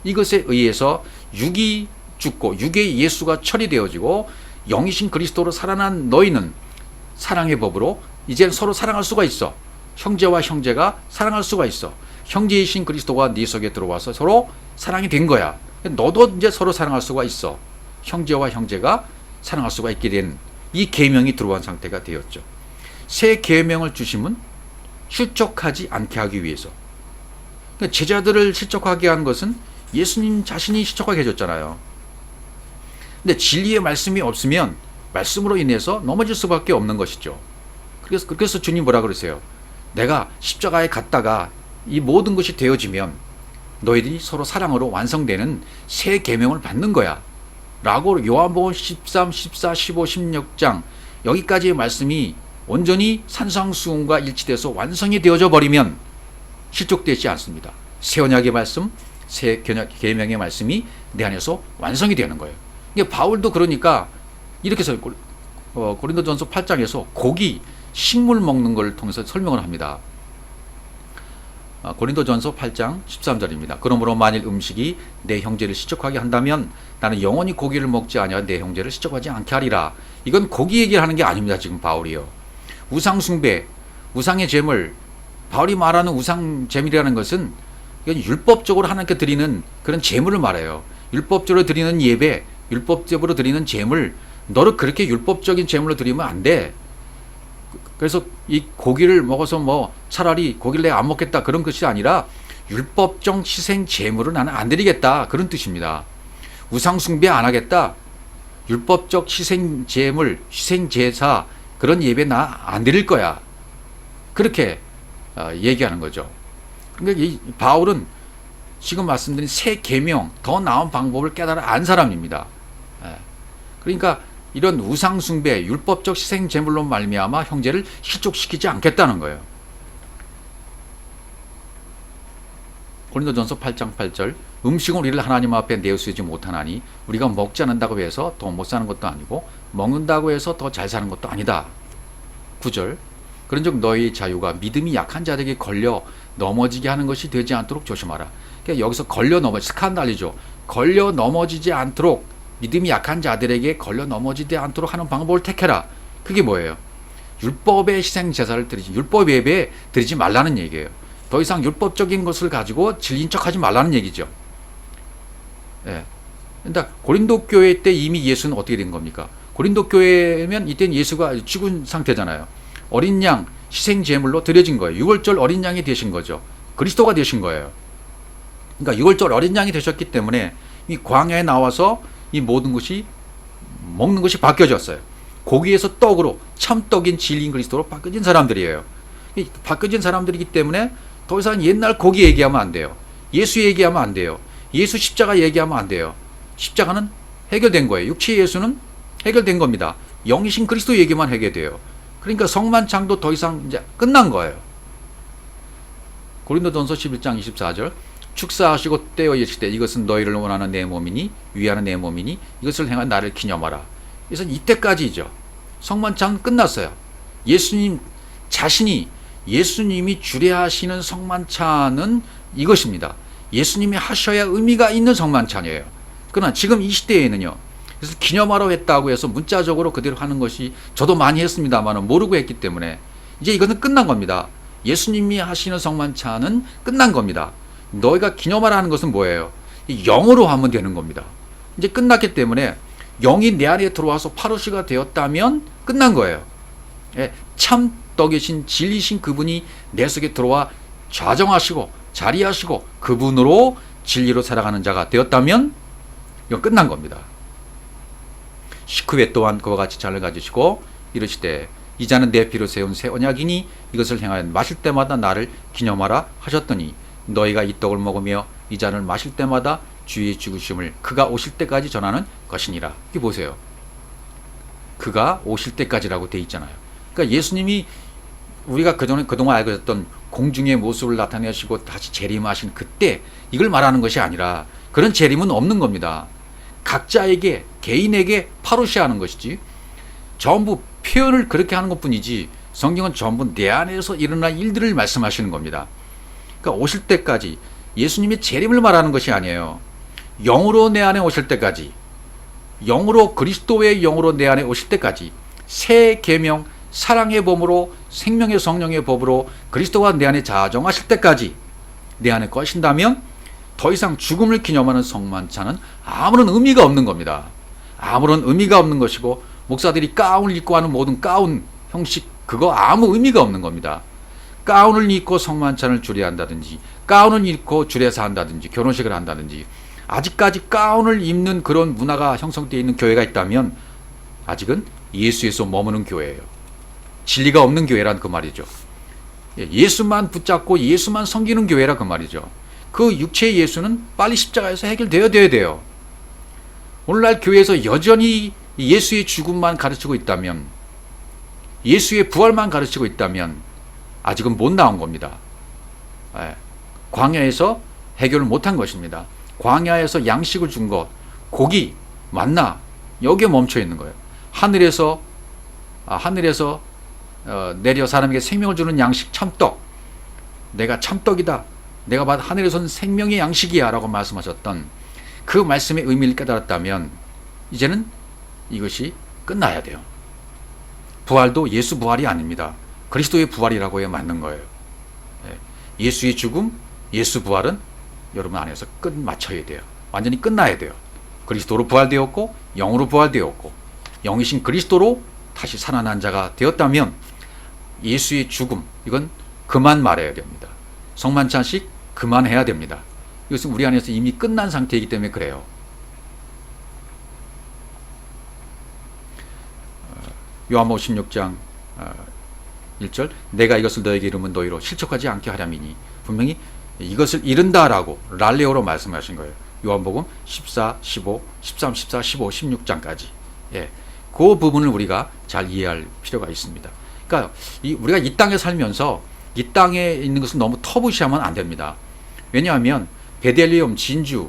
이것에 의해서 육이 죽고 육의 예수가 처리되어지고 영이신 그리스도로 살아난 너희는 사랑의 법으로 이제 서로 사랑할 수가 있어. 형제와 형제가 사랑할 수가 있어. 형제이신 그리스도가 네 속에 들어와서 서로 사랑이 된 거야. 너도 이제 서로 사랑할 수가 있어. 형제와 형제가 사랑할 수가 있게 된 이 계명이 들어온 상태가 되었죠. 새 계명을 주심은 실족하지 않게 하기 위해서. 그러니까 제자들을 실족하게 한 것은 예수님 자신이 실족하게 해줬잖아요. 근데 진리의 말씀이 없으면 말씀으로 인해서 넘어질 수밖에 없는 것이죠. 그래서 주님 뭐라 그러세요? 내가 십자가에 갔다가 이 모든 것이 되어지면 너희들이 서로 사랑으로 완성되는 새 계명을 받는 거야 라고 요한복음 13, 14, 15, 16장 여기까지의 말씀이 온전히 산상수훈과 일치돼서 완성이 되어져 버리면 실족되지 않습니다. 새 언약의 말씀, 새 계명의 말씀이 내 안에서 완성이 되는 거예요. 이게 바울도 그러니까 이렇게 해서 고린도전서 8장에서 고기, 식물 먹는 걸 통해서 설명을 합니다. 고린도전서 8장 13절입니다. 그러므로 만일 음식이 내 형제를 시적하게 한다면 나는 영원히 고기를 먹지 아니하 내 형제를 시적하지 않게 하리라. 이건 고기 얘기를 하는 게 아닙니다. 지금 바울이요. 우상 숭배, 우상의 제물, 바울이 말하는 우상 제물이라는 것은 이건 율법적으로 하나님께 드리는 그런 제물을 말해요. 율법적으로 드리는 예배, 율법적으로 드리는 제물, 너를 그렇게 율법적인 제물로 드리면 안 돼. 그래서 이 고기를 먹어서 뭐 차라리 고기를 내가 안 먹겠다 그런 것이 아니라 율법적 희생 제물을 나는 안 드리겠다 그런 뜻입니다. 우상 숭배 안 하겠다. 율법적 희생 제물, 희생 제사 그런 예배 나 안 드릴 거야. 그렇게 얘기하는 거죠. 그러니까 이 바울은 지금 말씀드린 새 계명, 더 나은 방법을 깨달아 안 사람입니다. 그러니까 이런 우상 숭배, 율법적 희생 제물로 말미암아 형제를 실족시키지 않겠다는 거예요. 고린도전서 8장 8절 음식은 우리를 하나님 앞에 내어쓰지 못하나니 우리가 먹지 않는다고 해서 더 못 사는 것도 아니고 먹는다고 해서 더 잘 사는 것도 아니다. 9절 그런즉 너희 자유가 믿음이 약한 자들에게 걸려 넘어지게 하는 것이 되지 않도록 조심하라. 그러니까 여기서 걸려 넘어지 스칸달이죠. 걸려 넘어지지 않도록 믿음이 약한 자들에게 걸려 넘어지지 않도록 하는 방법을 택해라. 그게 뭐예요? 율법의 희생 제사를 드리지, 율법 예배 드리지 말라는 얘기예요. 더 이상 율법적인 것을 가지고 질린 척하지 말라는 얘기죠. 예. 그러니까 고린도 교회 때 이미 예수는 어떻게 된 겁니까? 고린도 교회면 이때는 예수가 죽은 상태잖아요. 어린 양 희생 제물로 드려진 거예요. 6월절 어린 양이 되신 거죠. 그리스도가 되신 거예요. 그러니까 6월절 어린 양이 되셨기 때문에 이 광야에 나와서 이 모든 것이 먹는 것이 바뀌어졌어요. 고기에서 떡으로 참떡인 진리인 그리스도로 바뀌어진 사람들이에요. 바뀌어진 사람들이기 때문에 더 이상 옛날 고기 얘기하면 안 돼요. 예수 얘기하면 안 돼요. 예수 십자가 얘기하면 안 돼요. 십자가는 해결된 거예요. 육체의 예수는 해결된 겁니다. 영이신 그리스도 얘기만 해결돼요. 그러니까 성만찬도 더 이상 이제 끝난 거예요. 고린도전서 11장 24절 축사하시고 떼어 예시되 이것은 너희를 원하는 내 몸이니 위하는 내 몸이니 이것을 행한 나를 기념하라. 그래서 이때까지죠. 성만찬 끝났어요. 예수님 자신이 예수님이 주례하시는 성만찬은 이것입니다. 예수님이 하셔야 의미가 있는 성만찬이에요. 그러나 지금 이 시대에는요. 그래서 기념하러 했다고 해서 문자적으로 그대로 하는 것이 저도 많이 했습니다만 모르고 했기 때문에 이제 이것은 끝난 겁니다. 예수님이 하시는 성만찬은 끝난 겁니다. 너희가 기념하라 하는 것은 뭐예요? 영으로 하면 되는 겁니다. 이제 끝났기 때문에 영이 내 안에 들어와서 파루시가 되었다면 끝난 거예요. 예, 참 떡이신 진리신 그분이 내 속에 들어와 좌정하시고 자리하시고 그분으로 진리로 살아가는 자가 되었다면 이건 끝난 겁니다. 식후에 또한 그와 같이 잔을 가지시고 이르시되 이 잔은 내 피로 세운 새 언약이니 이것을 행하여 마실 때마다 나를 기념하라 하셨더니 너희가 이 떡을 먹으며 이 잔을 마실 때마다 주의 죽으심을 그가 오실 때까지 전하는 것이니라. 이게 보세요. 그가 오실 때까지라고 돼 있잖아요. 그러니까 예수님이 우리가 그동안 알고 있었던 공중의 모습을 나타내시고 다시 재림하신 그때 이걸 말하는 것이 아니라 그런 재림은 없는 겁니다. 각자에게 개인에게 파루시하는 것이지 전부 표현을 그렇게 하는 것뿐이지 성경은 전부 내 안에서 일어날 일들을 말씀하시는 겁니다. 그러니까 오실 때까지 예수님의 재림을 말하는 것이 아니에요. 영으로 내 안에 오실 때까지, 영으로 그리스도의 영으로 내 안에 오실 때까지 새 계명 사랑의 법으로 생명의 성령의 법으로 그리스도가 내 안에 자정하실 때까지 내 안에 거신다면 더 이상 죽음을 기념하는 성만찬은 아무런 의미가 없는 겁니다. 아무런 의미가 없는 것이고 목사들이 가운을 입고 하는 모든 가운 형식 그거 아무 의미가 없는 겁니다. 가운을 입고 성만찬을 주례한다든지 가운을 입고 주례사 한다든지 결혼식을 한다든지 아직까지 가운을 입는 그런 문화가 형성되어 있는 교회가 있다면 아직은 예수에서 머무는 교회예요. 진리가 없는 교회란 그 말이죠. 예수만 붙잡고 예수만 섬기는 교회라 그 말이죠. 그 육체의 예수는 빨리 십자가에서 해결되어야 돼요. 오늘날 교회에서 여전히 예수의 죽음만 가르치고 있다면, 예수의 부활만 가르치고 있다면 아직은 못 나온 겁니다. 광야에서 해결을 못한 것입니다. 광야에서 양식을 준 것, 고기, 만나 여기에 멈춰 있는 거예요. 하늘에서 내려 사람에게 생명을 주는 양식 참떡, 내가 참떡이다, 내가 받은 하늘에서는 생명의 양식이야 라고 말씀하셨던 그 말씀의 의미를 깨달았다면 이제는 이것이 끝나야 돼요. 부활도 예수 부활이 아닙니다. 그리스도의 부활이라고 해야 맞는 거예요. 예수의 죽음, 예수 부활은 여러분 안에서 끝마쳐야 돼요. 완전히 끝나야 돼요. 그리스도로 부활되었고 영으로 부활되었고 영이신 그리스도로 다시 살아난 자가 되었다면 예수의 죽음 이건 그만 말해야 됩니다. 성만찬식 그만해야 됩니다. 이것은 우리 안에서 이미 끝난 상태이기 때문에 그래요. 요한복음 16장 1절 내가 이것을 너에게 이름은 너희로 실족하지 않게 하렴이니 분명히 이것을 이른다라고 랄레오로 말씀하신 거예요. 요한복음 14, 15, 13, 14, 15, 16장까지 그 부분을 우리가 잘 이해할 필요가 있습니다. 그러니까 우리가 이 땅에 살면서 이 땅에 있는 것을 너무 터부시하면 안 됩니다. 왜냐하면 베델리엄 진주,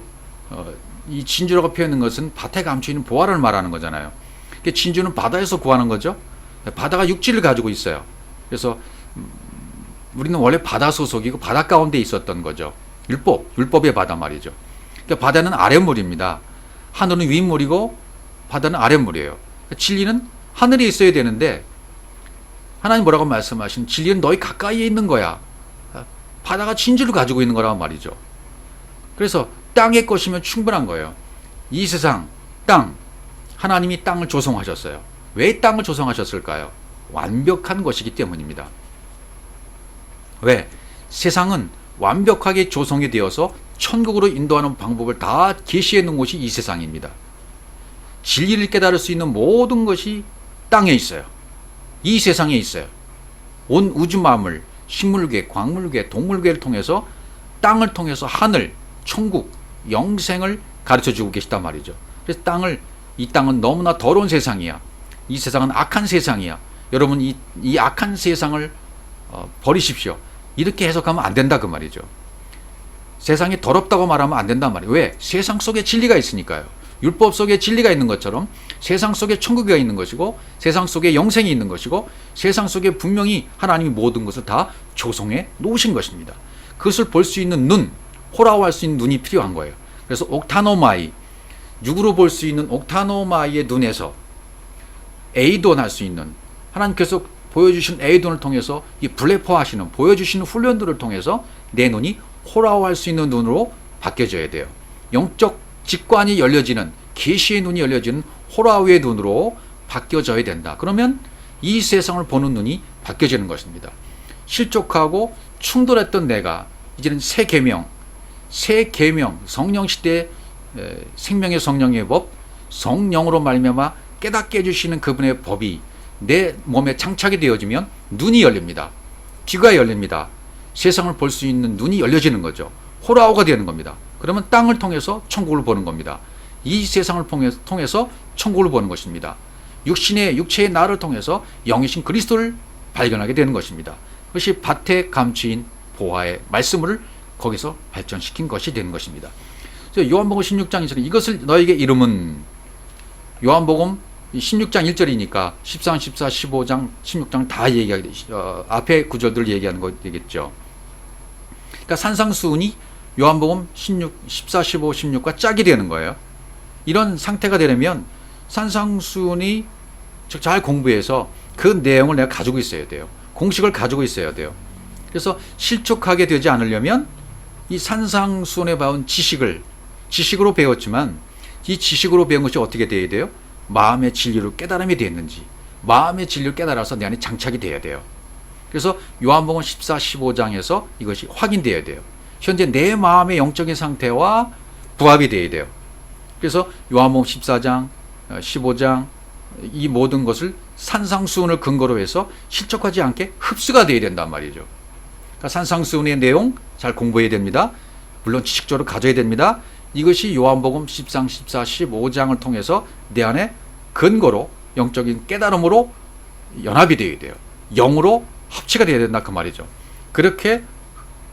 이 진주라고 표현하는 것은 밭에 감춰 있는 보화를 말하는 거잖아요. 진주는 바다에서 구하는 거죠. 바다가 육지를 가지고 있어요. 그래서 우리는 원래 바다 소속이고 바다 가운데 있었던 거죠. 율법의 바다 말이죠. 그러니까 바다는 아랫물입니다. 하늘은 윗물이고 바다는 아랫물이에요. 진리는 하늘에 있어야 되는데 하나님 뭐라고 말씀하신 진리는 너희 가까이에 있는 거야. 바다가 진주를 가지고 있는 거란 말이죠. 그래서 땅의 것이면 충분한 거예요. 이 세상, 땅, 하나님이 땅을 조성하셨어요. 왜 땅을 조성하셨을까요? 완벽한 것이기 때문입니다. 왜? 세상은 완벽하게 조성이 되어서 천국으로 인도하는 방법을 다 계시해 놓은 곳이 이 세상입니다. 진리를 깨달을 수 있는 모든 것이 땅에 있어요. 이 세상에 있어요. 온 우주 만물, 식물계, 광물계, 동물계를 통해서 땅을 통해서 하늘, 천국, 영생을 가르쳐주고 계시단 말이죠. 그래서 이 땅은 너무나 더러운 세상이야. 이 세상은 악한 세상이야. 여러분 이 악한 세상을 버리십시오. 이렇게 해석하면 안 된다 그 말이죠. 세상이 더럽다고 말하면 안 된단 말이에요. 왜? 세상 속에 진리가 있으니까요. 율법 속에 진리가 있는 것처럼 세상 속에 천국이 있는 것이고 세상 속에 영생이 있는 것이고 세상 속에 분명히 하나님이 모든 것을 다 조성해 놓으신 것입니다. 그것을 볼 수 있는 눈, 호라오할 수 있는 눈이 필요한 거예요. 그래서 옥타노마이, 육으로 볼 수 있는 옥타노마이의 눈에서 에이돈할 수 있는 하나님께서 보여주신 에이돈을 통해서 이 블레포하시는 보여주시는 훈련들을 통해서 내 눈이 호라오할 수 있는 눈으로 바뀌어져야 돼요. 영적 직관이 열려지는 계시의 눈이 열려지는 호라오의 눈으로 바뀌어져야 된다. 그러면 이 세상을 보는 눈이 바뀌어지는 것입니다. 실족하고 충돌했던 내가 이제는 새 계명, 성령 시대 생명의 성령의 법, 성령으로 말미암아 깨닫게 해주시는 그분의 법이 내 몸에 장착이 되어지면 눈이 열립니다. 귀가 열립니다. 세상을 볼 수 있는 눈이 열려지는 거죠. 호라오가 되는 겁니다. 그러면 땅을 통해서 천국을 보는 겁니다. 이 세상을 통해서 천국을 보는 것입니다. 육체의 나를 통해서 영이신 그리스도를 발견하게 되는 것입니다. 그것이 밭에 감추인 보화의 말씀을 거기서 발전시킨 것이 되는 것입니다. 그래서 요한복음 16장 1절에 이것을 너에게 이름은, 요한복음 16장 1절이니까 13, 14, 15장, 16장 다 얘기하게 앞에 구절들을 얘기하는 거 되겠죠. 그러니까 산상수훈이 요한복음 16, 14, 15, 16과 짝이 되는 거예요. 이런 상태가 되려면 산상수훈이 잘 공부해서 그 내용을 내가 가지고 있어야 돼요. 공식을 가지고 있어야 돼요. 그래서 실족하게 되지 않으려면 이 산상수훈에 봐온 지식으로 배웠지만 이 지식으로 배운 것이 어떻게 돼야 돼요? 마음의 진리로 깨달음이 되었는지, 마음의 진리를 깨달아서 내 안에 장착이 돼야 돼요. 그래서 요한복음 14, 15장에서 이것이 확인돼야 돼요. 현재 내 마음의 영적인 상태와 부합이 돼야 돼요. 그래서 요한복음 14장, 15장 이 모든 것을 산상수훈을 근거로 해서 실족하지 않게 흡수가 돼야 된단 말이죠. 그러니까 산상수훈의 내용 잘 공부해야 됩니다. 물론 지식적으로 가져야 됩니다. 이것이 요한복음 13, 14, 15장을 통해서 내 안에 근거로 영적인 깨달음으로 연합이 되어야 돼요. 영으로 합치가 되어야 된다 그 말이죠. 그렇게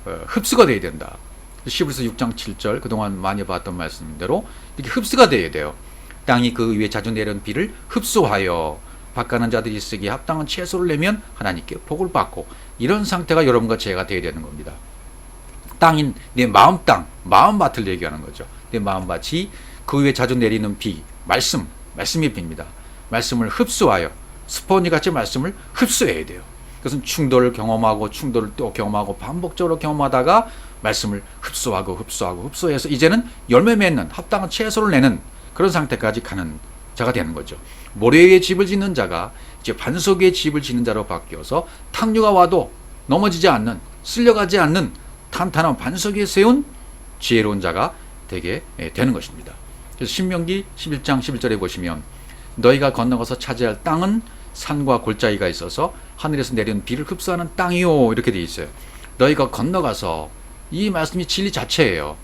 흡수가 되어야 된다. 히브리서 6장 7절 그동안 많이 봤던 말씀대로 이렇게 흡수가 되어야 돼요. 땅이 그 위에 자주 내려온 비를 흡수하여 밭가는 자들이 쓰기에 합당한 채소를 내면 하나님께 복을 받고, 이런 상태가 여러분과 제가 되어야 되는 겁니다. 땅인 내 마음 땅, 마음밭을 얘기하는 거죠. 내 마음밭이 그 위에 자주 내리는 비, 말씀이 빕니다. 말씀을 흡수하여 스펀지같이 말씀을 흡수해야 돼요. 그것은 충돌을 경험하고 충돌을 또 경험하고 반복적으로 경험하다가 말씀을 흡수해서 이제는 열매 맺는 합당한 채소를 내는 그런 상태까지 가는 자가 되는 거죠. 모래 위에 집을 짓는 자가 이제 반석 위에 집을 짓는 자로 바뀌어서 탕류가 와도 넘어지지 않는, 쓸려가지 않는 탄탄한 반석 위에 세운 지혜로운 자가 되게 되는 것입니다. 그래서 신명기 11장 11절에 보시면 너희가 건너가서 차지할 땅은 산과 골짜기가 있어서 하늘에서 내리는 비를 흡수하는 땅이요, 이렇게 되어 있어요. 너희가 건너가서, 이 말씀이 진리 자체예요.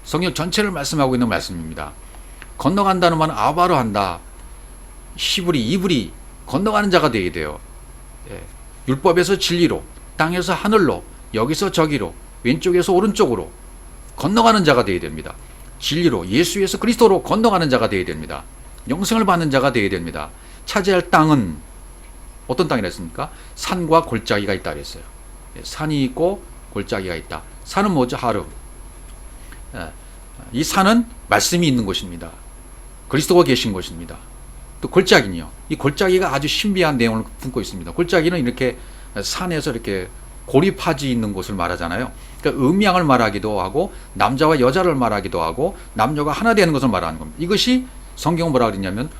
성경 전체를 말씀하고 있는 말씀입니다. 건너간다는 말은 아바로 한다. 이불이 건너가는 자가 되어야 돼요. 율법에서 진리로, 땅에서 하늘로, 여기서 저기로, 왼쪽에서 오른쪽으로 건너가는 자가 되어야 됩니다. 진리로, 예수에서 그리스도로 건너가는 자가 되어야 됩니다. 영생을 받는 자가 되어야 됩니다. 차지할 땅은 어떤 땅이라 했습니까? 산과 골짜기가 있다 그랬어요. 산이 있고 골짜기가 있다. 산은 뭐죠? 하름. 이 산은 말씀이 있는 곳입니다. 그리스도가 계신 곳입니다. 또 골짜기는요. 이 골짜기가 아주 신비한 내용을 품고 있습니다. 골짜기는 이렇게 산에서 이렇게 고리파지 있는 곳을 말하잖아요. 그러니까 음양을 말하기도 하고 남자와 여자를 말하기도 하고 남녀가 하나 되는 것을 말하는 겁니다. 이것이 성경은 뭐라 그러냐면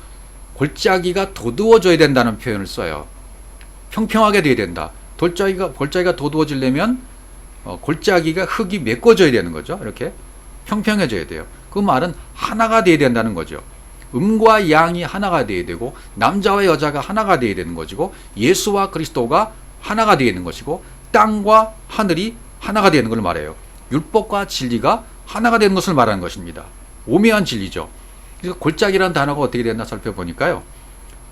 골짜기가 도두어져야 된다는 표현을 써요. 평평하게 돼야 된다. 골짜기가 도두어지려면 골짜기가 흙이 메꿔져야 되는 거죠. 이렇게 평평해져야 돼요. 그 말은 하나가 돼야 된다는 거죠. 음과 양이 하나가 돼야 되고 남자와 여자가 하나가 돼야 되는 것이고 예수와 그리스도가 하나가 되어 있는 것이고 땅과 하늘이 하나가 되는 걸 말해요. 율법과 진리가 하나가 되는 것을 말하는 것입니다. 오묘한 진리죠. 그래서 골짜기라는 단어가 어떻게 됐나 살펴보니까요.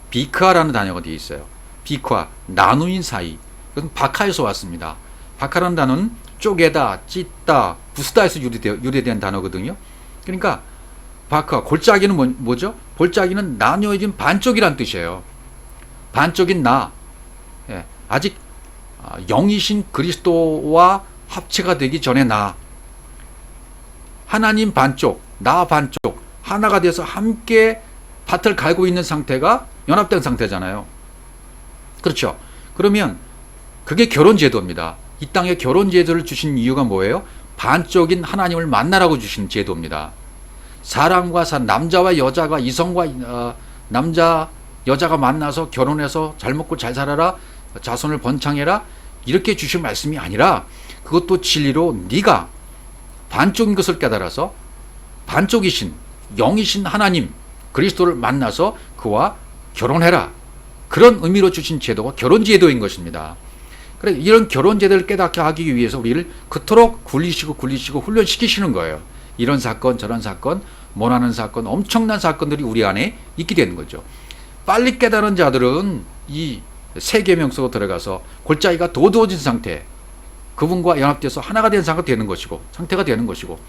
비크아라는 단어가 되어 있어요. 비크아, 나누인 사이. 그건 바카에서 왔습니다. 바카라는 단어는 쪼개다, 찢다, 부수다에서 유래된 단어거든요. 그러니까 바카, 골짜기는 뭐죠? 골짜기는 나뉘어진 반쪽이란 뜻이에요. 반쪽인 나, 아직 영이신 그리스도와 합체가 되기 전에 나, 하나님 반쪽, 나 반쪽, 하나가 돼서 함께 밭을 갈고 있는 상태가 연합된 상태잖아요. 그렇죠? 그러면 그게 결혼제도입니다. 이 땅에 결혼제도를 주신 이유가 뭐예요? 반쪽인 하나님을 만나라고 주신 제도입니다. 사람과 남자와 여자가, 이성과 남자, 여자가 만나서 결혼해서 잘 먹고 잘 살아라, 자손을 번창해라, 이렇게 주신 말씀이 아니라 그것도 진리로 네가 반쪽인 것을 깨달아서 반쪽이신 영이신 하나님 그리스도를 만나서 그와 결혼해라, 그런 의미로 주신 제도가 결혼제도인 것입니다. 그래, 이런 결혼제도를 깨닫게 하기 위해서 우리를 그토록 굴리시고 훈련시키시는 거예요. 이런 사건 저런 사건, 원하는 사건, 엄청난 사건들이 우리 안에 있게 되는 거죠. 빨리 깨달은 자들은 이 세계명 속으로 들어가서 골짜기가 도두어진 상태, 그분과 연합돼서 하나가 된 상태가 되는 것이고,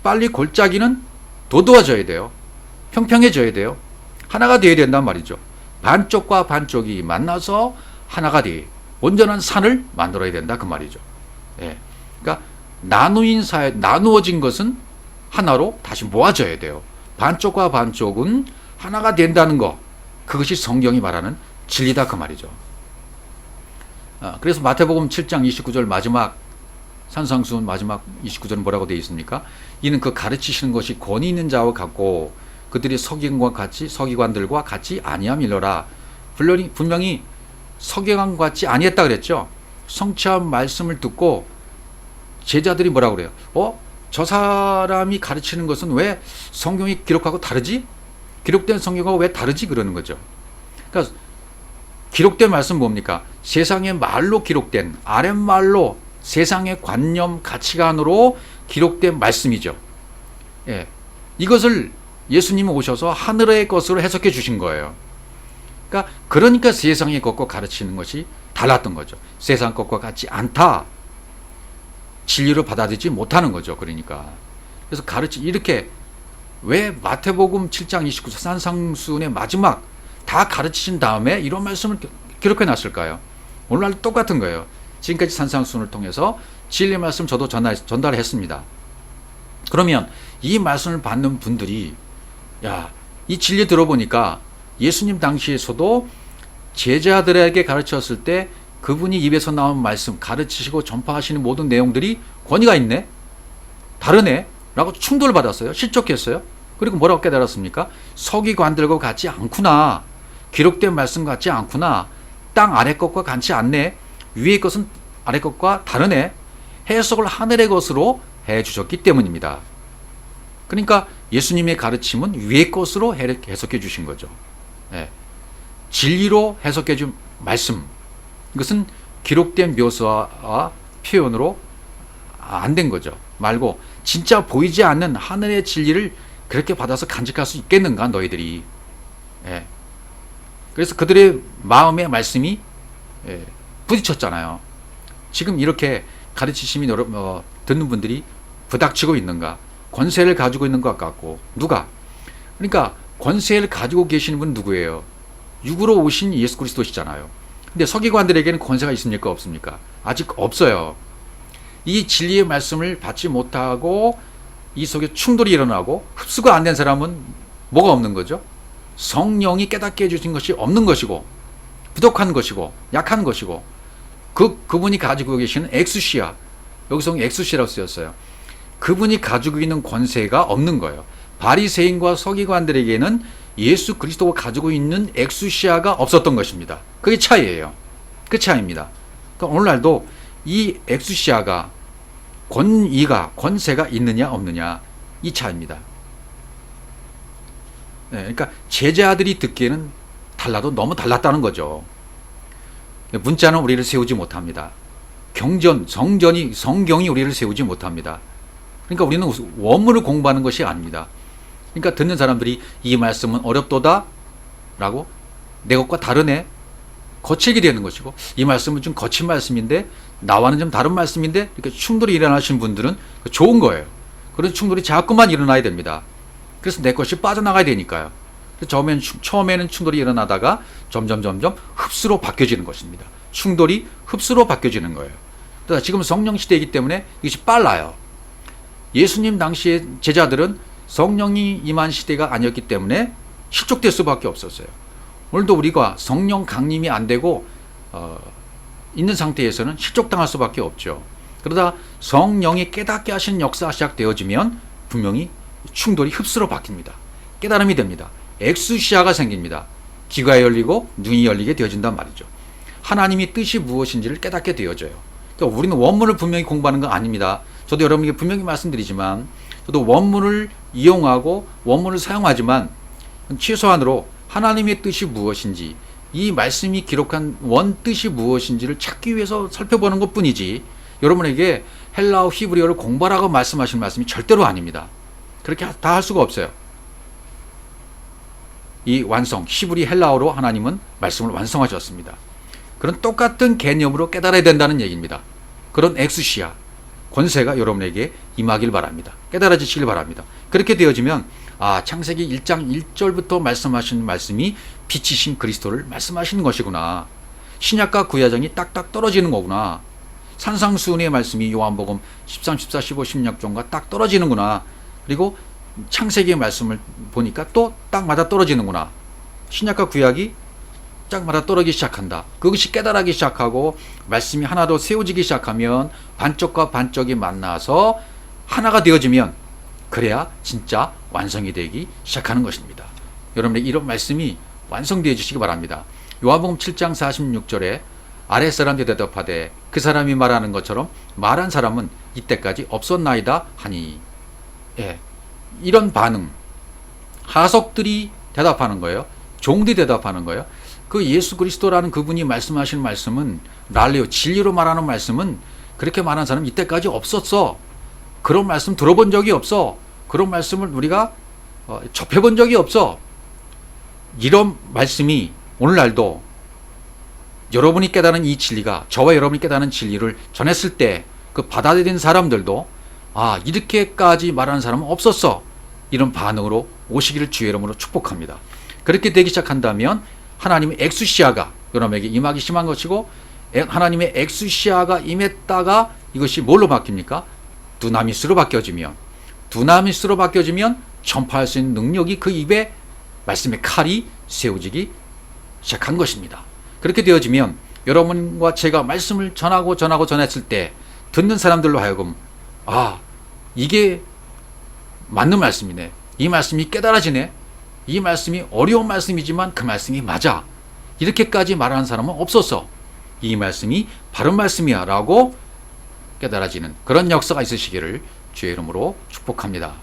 빨리 골짜기는 도드어져야 돼요. 평평해져야 돼요. 하나가 되어야 된단 말이죠. 반쪽과 반쪽이 만나서 하나가 돼 온전한 산을 만들어야 된다 그 말이죠. 예. 그러니까 나누어진 것은 하나로 다시 모아져야 돼요. 반쪽과 반쪽은 하나가 된다는 것, 그것이 성경이 말하는 진리다 그 말이죠. 그래서 마태복음 7장 29절 마지막 산상수훈 마지막 29절은 뭐라고 되어 있습니까? 이는 그 가르치시는 것이 권위 있는 자와 같고 그들이 서기관들과 같이 아니함이러라. 분명히 서기관 같이 아니했다 그랬죠. 성취한 말씀을 듣고 제자들이 뭐라고 그래요? 저 사람이 가르치는 것은 왜 성경이 기록하고 다르지? 기록된 성경하고 왜 다르지? 그러는 거죠. 그러니까 기록된 말씀 뭡니까? 세상의 말로 기록된, 아랫말로 세상의 관념, 가치관으로 기록된 말씀이죠. 예. 이것을 예수님이 오셔서 하늘의 것으로 해석해 주신 거예요. 그러니까 세상의 것과 가르치는 것이 달랐던 거죠. 세상 것과 같지 않다. 진리로 받아들이지 못하는 거죠. 그러니까. 그래서 이렇게 왜 마태복음 7장 29절 산상수훈의 마지막 다 가르치신 다음에 이런 말씀을 기록해 놨을까요? 오늘날 똑같은 거예요. 지금까지 산상수훈을 통해서 진리 말씀 저도 전달했습니다. 그러면 이 말씀을 받는 분들이 이 진리 들어보니까 예수님 당시에서도 제자들에게 가르쳤을 때 그분이 입에서 나온 말씀, 가르치시고 전파하시는 모든 내용들이 권위가 있네? 다르네? 라고 충돌을 받았어요. 실족했어요. 그리고 뭐라고 깨달았습니까? 서기관들과 같지 않구나. 기록된 말씀 같지 않구나. 땅 아래 것과 같지 않네. 위의 것은 아래 것과 다르네. 해석을 하늘의 것으로 해주셨기 때문입니다. 그러니까 예수님의 가르침은 위의 것으로 해석해 주신 거죠. 네. 진리로 해석해 준 말씀, 이것은 기록된 묘사와 표현으로 안 된 거죠. 말고 진짜 보이지 않는 하늘의 진리를 그렇게 받아서 간직할 수 있겠는가 너희들이. 예. 그래서 그들의 마음의 말씀이 부딪혔잖아요. 지금 이렇게 가르치심이 듣는 분들이 부닥치고 있는가, 권세를 가지고 있는 것 같고. 누가? 그러니까 권세를 가지고 계시는 분은 누구예요? 육으로 오신 예수 그리스도시잖아요. 근데 서기관들에게는 권세가 있습니까? 없습니까? 아직 없어요. 이 진리의 말씀을 받지 못하고 이 속에 충돌이 일어나고 흡수가 안 된 사람은 뭐가 없는 거죠? 성령이 깨닫게 해주신 것이 없는 것이고, 부족한 것이고, 약한 것이고, 그분이 가지고 계시는 엑수시아, 여기서 엑수시라고 쓰였어요. 그분이 가지고 있는 권세가 없는 거예요. 바리새인과 서기관들에게는 예수 그리스도가 가지고 있는 엑수시아가 없었던 것입니다. 그게 차이예요. 그 차이입니다. 그러니까 오늘날도 이 엑수시아가, 권세가 있느냐 없느냐, 이 차이입니다. 네, 그러니까 제자들이 듣기에는 달라도 너무 달랐다는 거죠. 문자는 우리를 세우지 못합니다. 성경이 우리를 세우지 못합니다. 그러니까 우리는 원문을 공부하는 것이 아닙니다. 그러니까 듣는 사람들이 이 말씀은 어렵도다 라고, 내 것과 다르네, 거칠게 되는 것이고, 이 말씀은 좀 거친 말씀인데 나와는 좀 다른 말씀인데, 이렇게 충돌이 일어나신 분들은 좋은 거예요. 그런 충돌이 자꾸만 일어나야 됩니다. 그래서 내 것이 빠져나가야 되니까요. 처음에는 충돌이 일어나다가 점점 흡수로 바뀌어지는 것입니다. 충돌이 흡수로 바뀌어지는 거예요. 그러니까 지금 성령 시대이기 때문에 이것이 빨라요. 예수님 당시의 제자들은 성령이 임한 시대가 아니었기 때문에 실족될 수밖에 없었어요. 오늘도 우리가 성령 강림이 안 되고 있는 상태에서는 실족당할 수밖에 없죠. 그러다 성령이 깨닫게 하시는 역사가 시작되어지면 분명히 충돌이 흡수로 바뀝니다. 깨달음이 됩니다. 엑수시아가 생깁니다. 귀가 열리고 눈이 열리게 되어진단 말이죠. 하나님의 뜻이 무엇인지를 깨닫게 되어져요. 그러니까 우리는 원문을 분명히 공부하는 건 아닙니다. 저도 여러분에게 분명히 말씀드리지만, 저도 원문을 이용하고 원문을 사용하지만 최소한으로 하나님의 뜻이 무엇인지, 이 말씀이 기록한 원뜻이 무엇인지를 찾기 위해서 살펴보는 것 뿐이지, 여러분에게 헬라어 히브리어를 공부하라고 말씀하신 말씀이 절대로 아닙니다. 그렇게 다 할 수가 없어요. 이 완성, 히브리 헬라어로 하나님은 말씀을 완성하셨습니다. 그런 똑같은 개념으로 깨달아야 된다는 얘기입니다. 그런 엑수시아 권세가 여러분에게 임하길 바랍니다. 깨달아지시길 바랍니다. 그렇게 되어지면 창세기 1장 1절부터 말씀하신 말씀이 빛이신 그리스도를 말씀하시는 것이구나. 신약과 구약이 딱딱 떨어지는 거구나. 산상수훈의 말씀이 요한복음 13, 14, 15, 16장과 딱 떨어지는구나. 그리고 창세기의 말씀을 보니까 또 딱 맞아 떨어지는구나. 신약과 구약이 딱 맞아 떨어지기 시작한다. 그것이 깨달아기 시작하고 말씀이 하나 더 세워지기 시작하면 반쪽과 반쪽이 만나서 하나가 되어지면 그래야 진짜 완성이 되기 시작하는 것입니다. 여러분의 이런 말씀이 완성되어 주시기 바랍니다. 요한복음 7장 46절에 아랫사람들이 대답하되 그 사람이 말하는 것처럼 말한 사람은 이때까지 없었나이다 하니. 이런 반응, 하석들이 대답하는 거예요. 종들이 대답하는 거예요. 그 예수 그리스도라는 그분이 말씀하시는 말씀은 랄레오, 진리로 말하는 말씀은 그렇게 말하는 사람 이때까지 없었어. 그런 말씀 들어본 적이 없어. 그런 말씀을 우리가 접해본 적이 없어. 이런 말씀이 오늘날도 여러분이 깨달은 이 진리가, 저와 여러분이 깨달은 진리를 전했을 때 그 받아들인 사람들도 이렇게까지 말하는 사람은 없었어. 이런 반응으로 오시기를 주의 이름으로 축복합니다. 그렇게 되기 시작한다면 하나님의 엑수시아가 여러분에게 임하기 심한 것이고, 하나님의 엑수시아가 임했다가 이것이 뭘로 바뀝니까? 두나미스로 바뀌어지면 전파할 수 있는 능력이 그 입에 말씀의 칼이 세워지기 시작한 것입니다. 그렇게 되어지면 여러분과 제가 말씀을 전했을 때 듣는 사람들로 하여금 이게 맞는 말씀이네. 이 말씀이 깨달아지네. 이 말씀이 어려운 말씀이지만 그 말씀이 맞아. 이렇게까지 말하는 사람은 없었어. 이 말씀이 바른 말씀이야 라고 깨달아지는 그런 역사가 있으시기를 주의 이름으로 축복합니다.